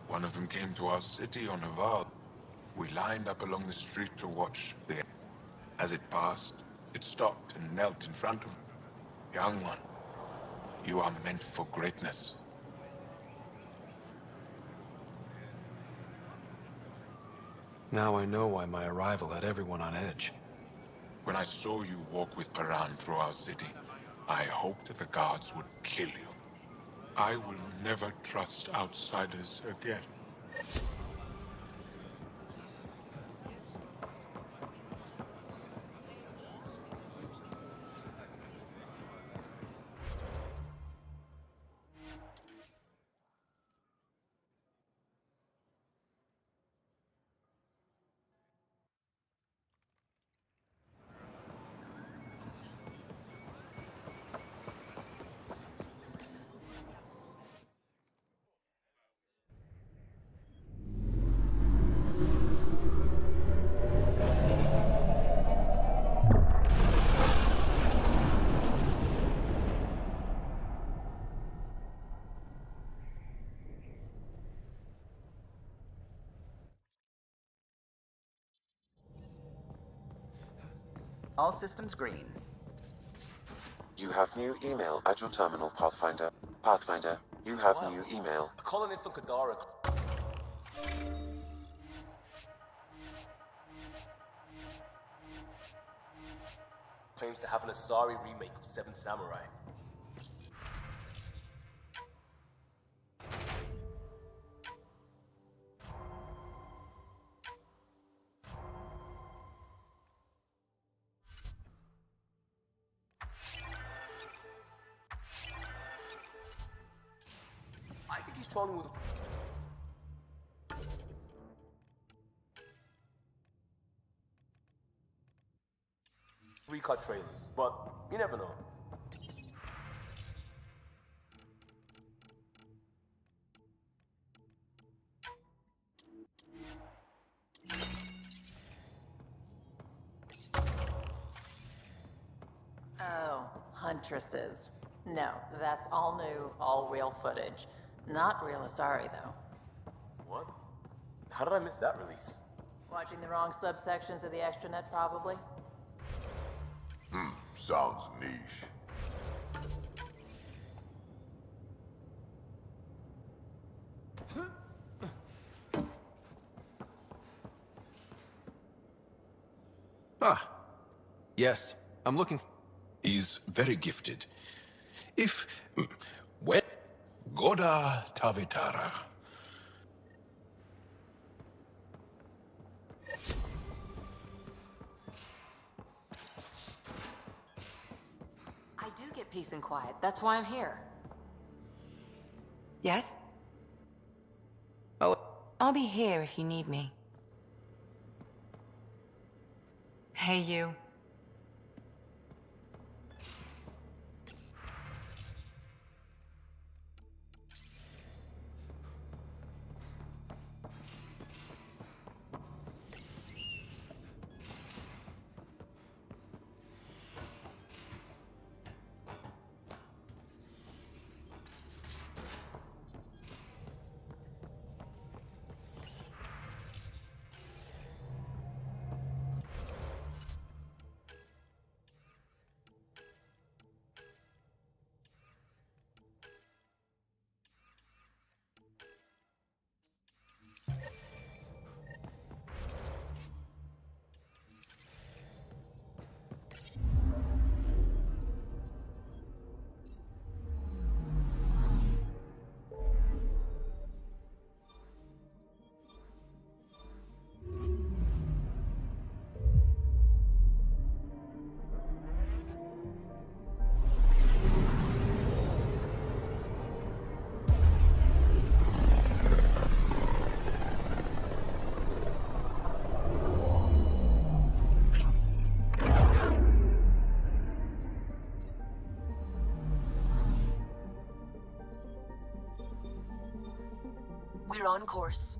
One of them came to our city on a Val. We lined up along the street to watch. As it passed, it stopped and knelt in front of young one. You are meant for greatness. Now I know why my arrival had everyone on edge. When I saw you walk with Paran through our city, I hoped the guards would kill you. I will never trust outsiders again. All systems green. You have new email at your terminal, Pathfinder. Pathfinder, you have new email. A colonist on Kadara claims to have an Asari remake of Seven Samurai. I think he's trolling with recut trailers, but you never know. Oh, huntresses. No, that's all new, all real footage. Not real Asari, though. What? How did I miss that release? Watching the wrong subsections of the extranet, probably. Sounds niche. Ah. Yes, I'm looking... He's very gifted. If... When... Goda Tavitara. I do get peace and quiet. That's why I'm here. Yes? Oh. I'll be here if you need me. Hey, you. We're on course.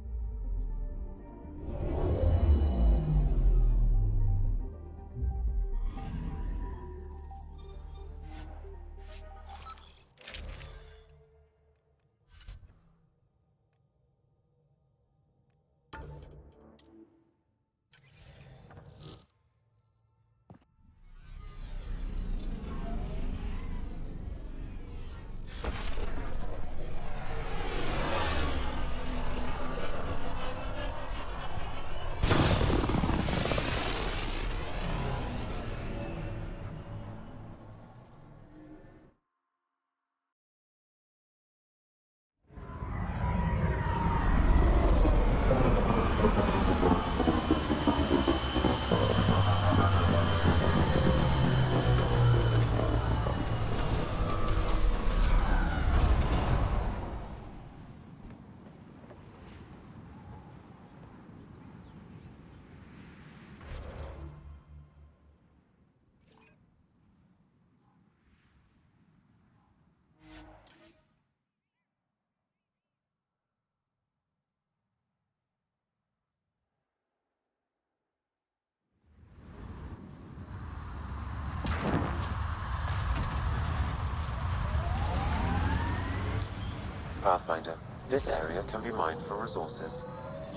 Pathfinder, this area can be mined for resources.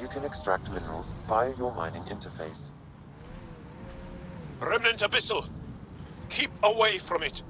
You can extract minerals via your mining interface. Remnant Abyssal! Keep away from it!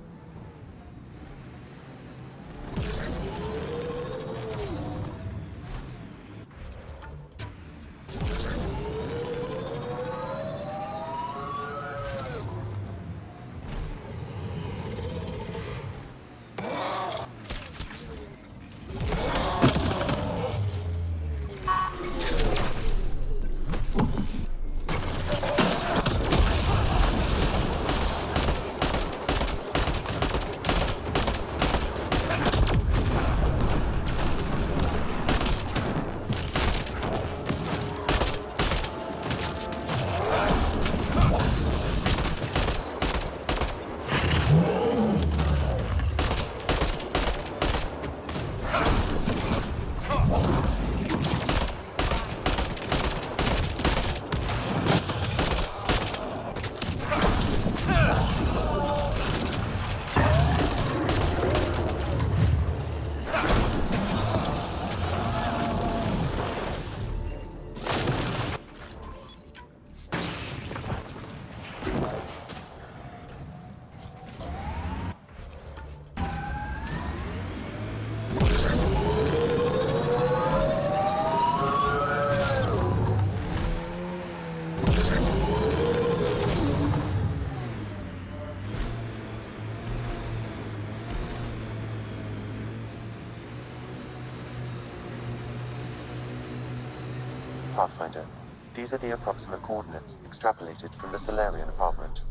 Pathfinder, these are the approximate coordinates extrapolated from the Solarian apartment.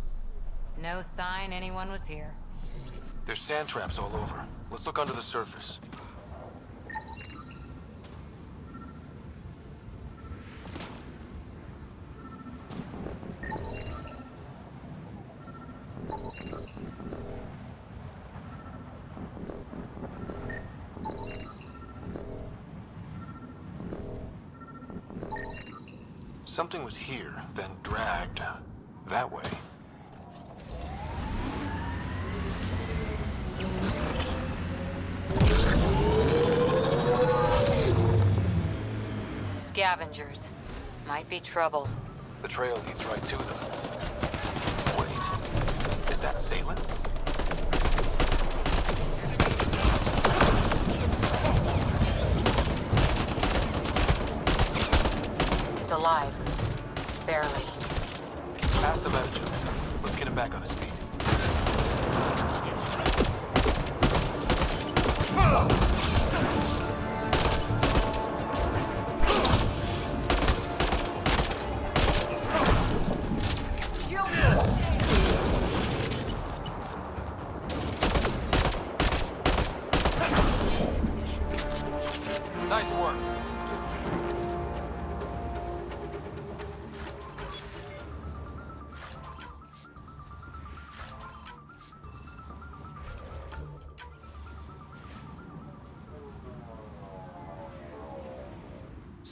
No sign anyone was here. There's sand traps all over. Let's look under the surface. Something was here, then dragged that way. Scavengers. Might be trouble. The trail leads right to them. Wait, is that Salem? He's alive. Barely. Pass the manager. Let's get him back on his feet. Nice work.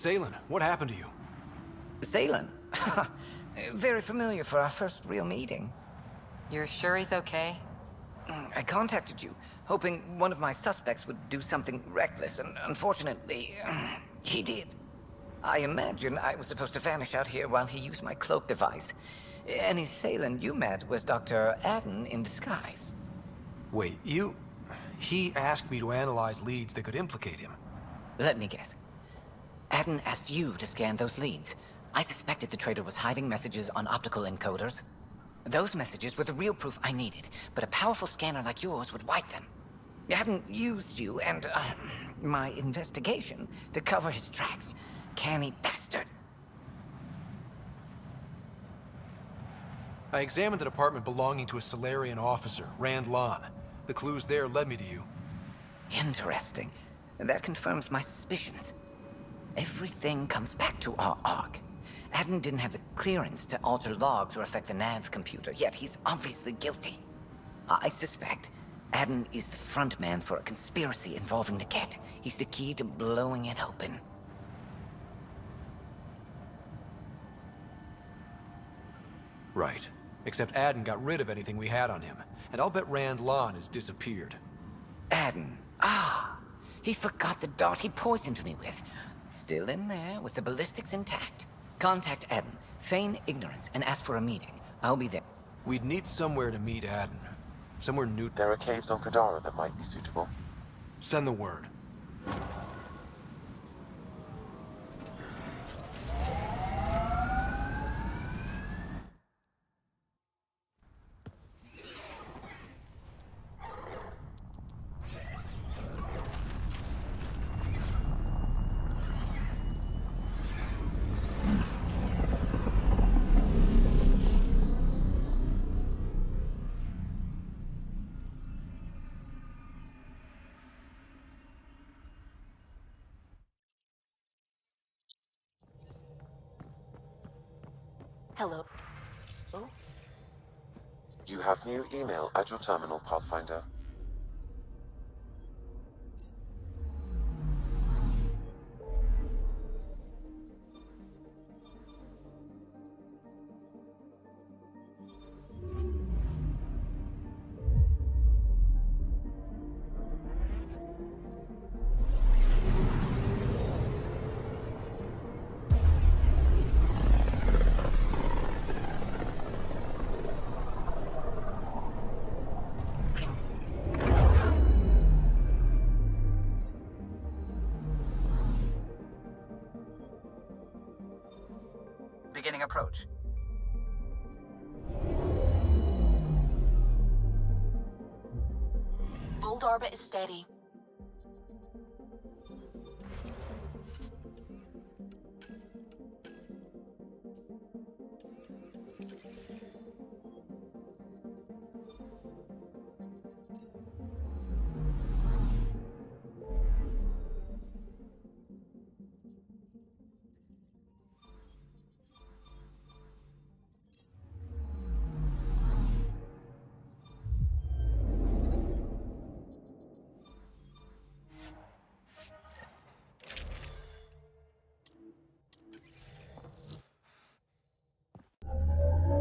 Salen, what happened to you? Salen? Very familiar for our first real meeting. You're sure he's okay? I contacted you, hoping one of my suspects would do something reckless, and unfortunately, he did. I imagine I was supposed to vanish out here while he used my cloak device. Any Salen you met was Dr. Adden in disguise. Wait, He asked me to analyze leads that could implicate him. Let me guess. Adden asked you to scan those leads. I suspected the traitor was hiding messages on optical encoders. Those messages were the real proof I needed, but a powerful scanner like yours would wipe them. Adden used you and, my investigation to cover his tracks. Canny bastard. I examined an apartment belonging to a Solarian officer, Rand Lon. The clues there led me to you. Interesting. That confirms my suspicions. Everything comes back to our arc. Adden didn't have the clearance to alter logs or affect the nav computer, yet he's obviously guilty. I suspect Adden is the front man for a conspiracy involving the Ket. He's the key to blowing it open. Right. Except Adden got rid of anything we had on him, and I'll bet Rand Lon has disappeared. Adden. Ah, he forgot the dart he poisoned me with. Still in there, with the ballistics intact. Contact Adden, feign ignorance, and ask for a meeting. I'll be there. We'd need somewhere to meet Adden. Somewhere new. There are caves on Kadara that might be suitable. Send the word. Hello. Oh? You have new email at your terminal, Pathfinder. Beginning approach. Volt orbit is steady.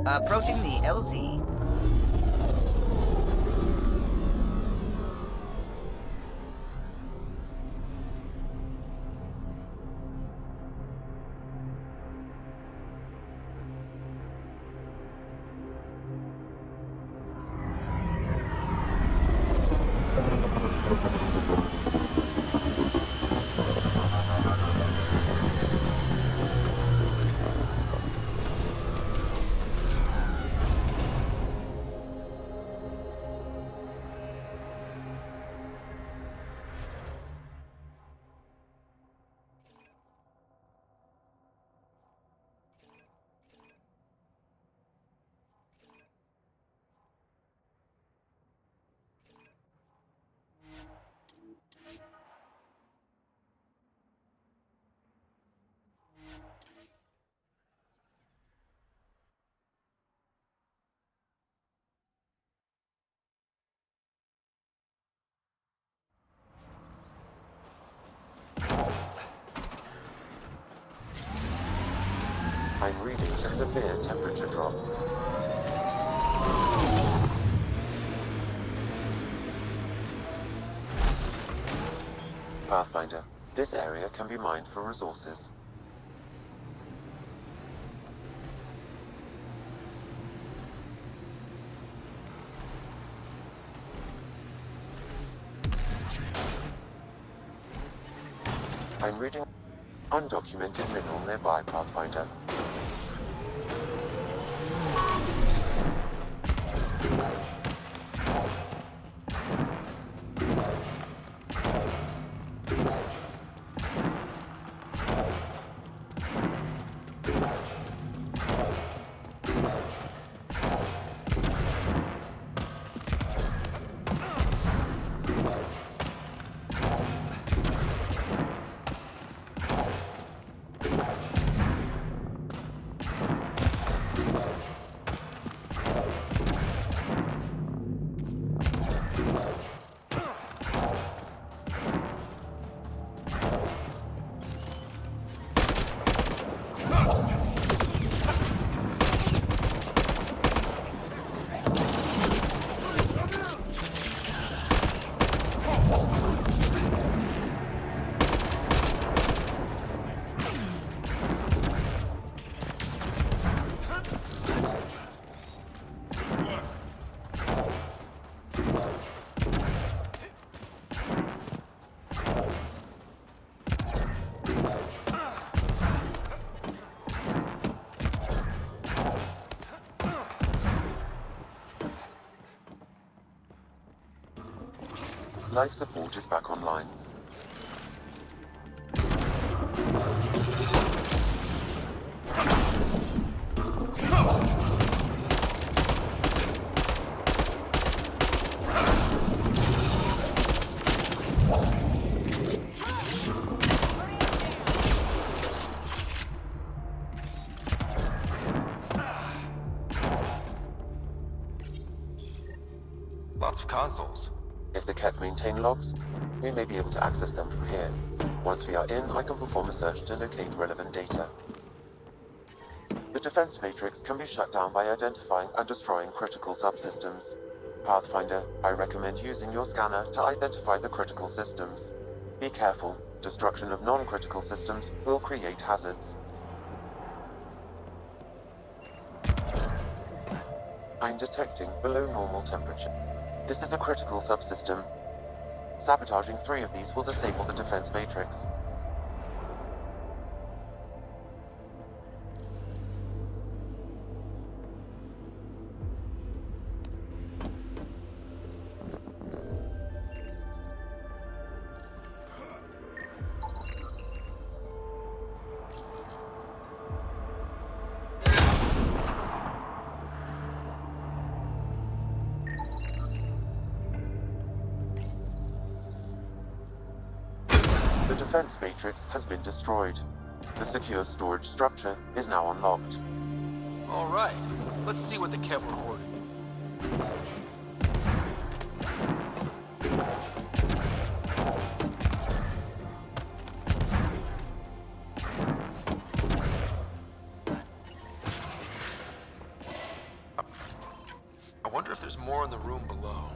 Approaching the LZ. I'm reading a severe temperature drop. Pathfinder, this area can be mined for resources. I'm reading undocumented mineral nearby, Pathfinder. Life support is back online. Lots of consoles. If the Ket maintain logs, we may be able to access them from here. Once we are in, I can perform a search to locate relevant data. The defense matrix can be shut down by identifying and destroying critical subsystems. Pathfinder, I recommend using your scanner to identify the critical systems. Be careful, destruction of non-critical systems will create hazards. I'm detecting below normal temperature. This is a critical subsystem. Sabotaging 3 of these will disable the defense matrix. The defense matrix has been destroyed. The secure storage structure is now unlocked. All right, let's see what the Ket were hoarding. I wonder if there's more in the room below.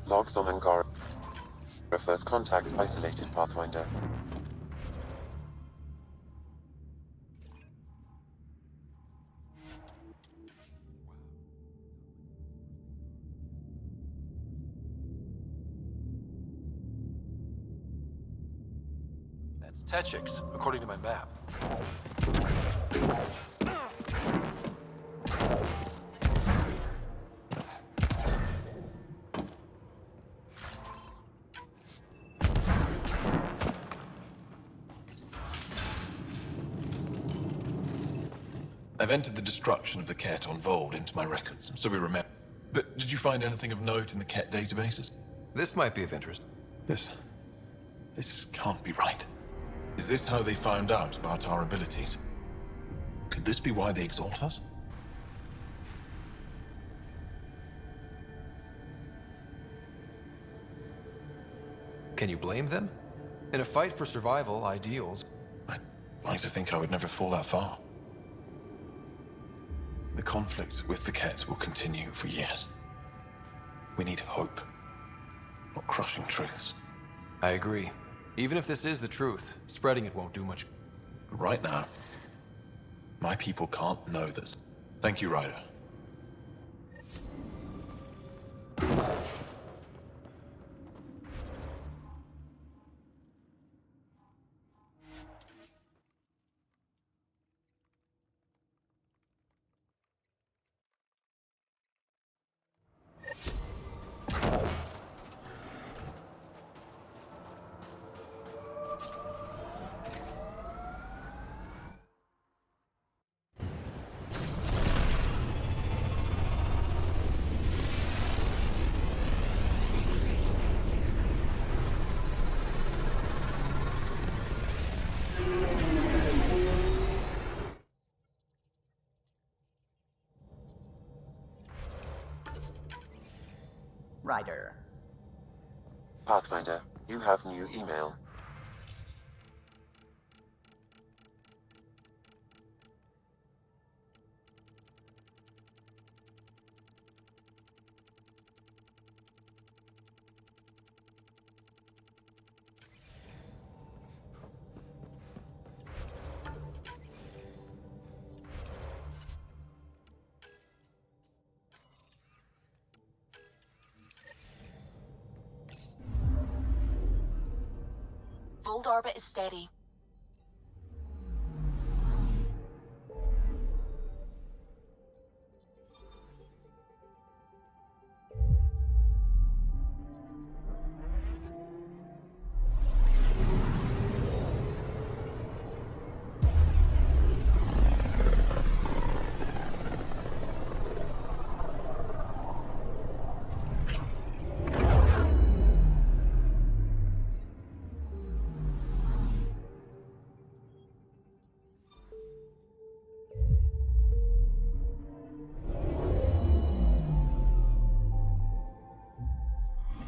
Logs on Angara. First contact isolated Pathfinder. That's Techix, according to my map. I've entered the destruction of the Ket on Vold into my records, so we remember. But did you find anything of note in the Ket databases? This might be of interest. This can't be right. Is this how they found out about our abilities? Could this be why they exalt us? Can you blame them? In a fight for survival, ideals... I'd like to think I would never fall that far. The conflict with the Ket will continue for years. We need hope, not crushing truths. I agree. Even if this is the truth, spreading it won't do much. But right now, my people can't know this. Thank you, Ryder. Ryder. Pathfinder, you have new email. Bold orbit is steady.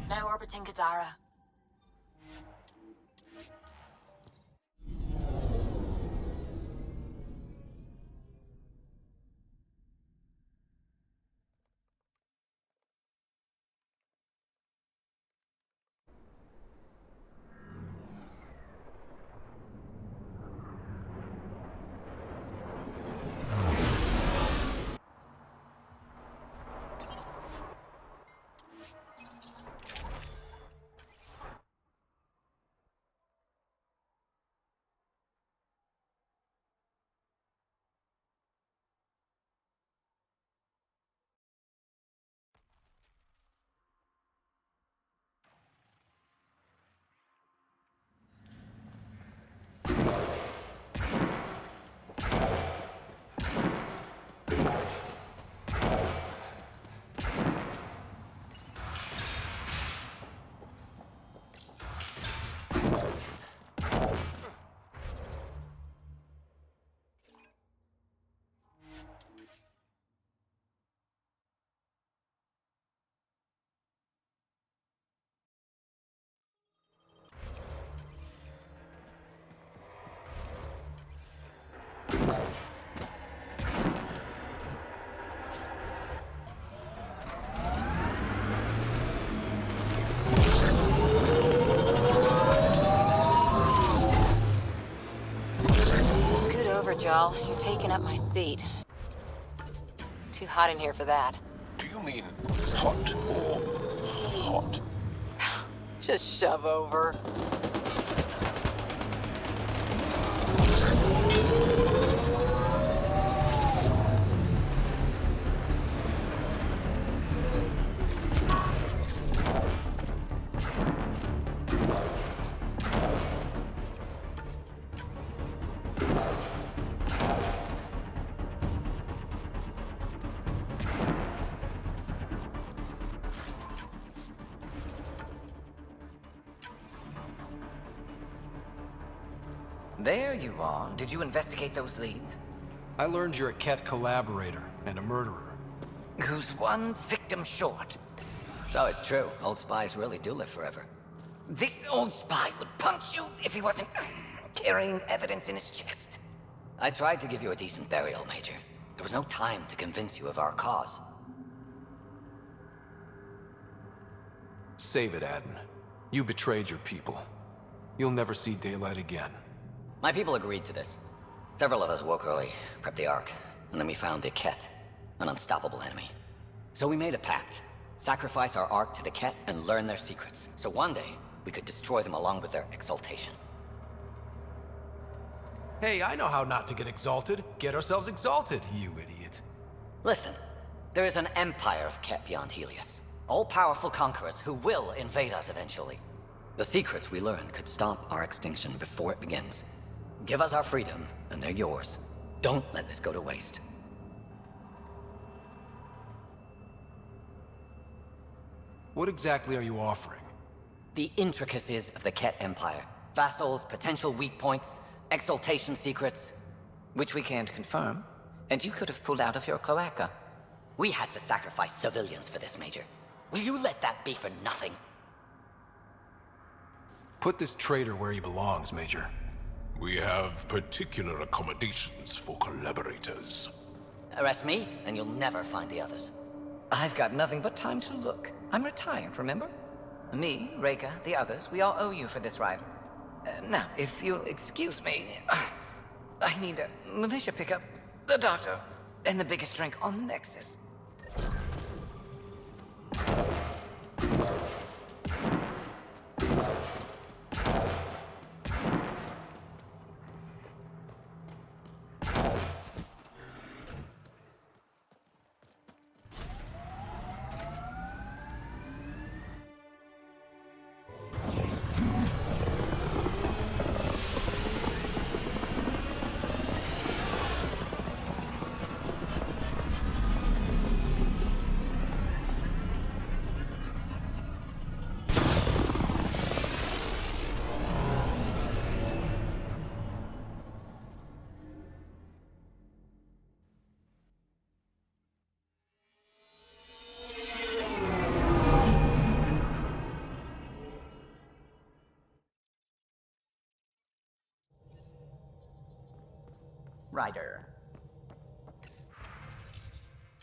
Now orbiting Kadara. over, Joel. You're taking up my seat. Too hot in here for that. Do you mean hot or hot? Just shove over. There you are. Did you investigate those leads? I learned you're a Ket collaborator and a murderer. Who's one victim short. So it's true. Old spies really do live forever. This old spy would punch you if he wasn't carrying evidence in his chest. I tried to give you a decent burial, Major. There was no time to convince you of our cause. Save it, Adden. You betrayed your people. You'll never see daylight again. My people agreed to this. Several of us woke early, prepped the Ark, and then we found the Ket, an unstoppable enemy. So we made a pact. Sacrifice our Ark to the Ket and learn their secrets, so one day we could destroy them along with their exaltation. Hey, I know how not to get exalted. Get ourselves exalted, you idiot. Listen, there is an empire of Ket beyond Helios. All-powerful conquerors who will invade us eventually. The secrets we learn could stop our extinction before it begins. Give us our freedom, and they're yours. Don't let this go to waste. What exactly are you offering? The intricacies of the Ket Empire. Vassals, potential weak points, exaltation secrets. Which we can't confirm, and you could have pulled out of your cloaca. We had to sacrifice civilians for this, Major. Will you let that be for nothing? Put this traitor where he belongs, Major. We have particular accommodations for collaborators. Arrest me, and you'll never find the others. I've got nothing but time to look. I'm retired, remember? Me, Reika, the others, we all owe you for this ride. Now, if you'll excuse me, I need a militia pickup, the doctor, and the biggest drink on the Nexus.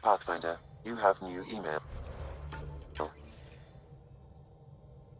Pathfinder, you have new email.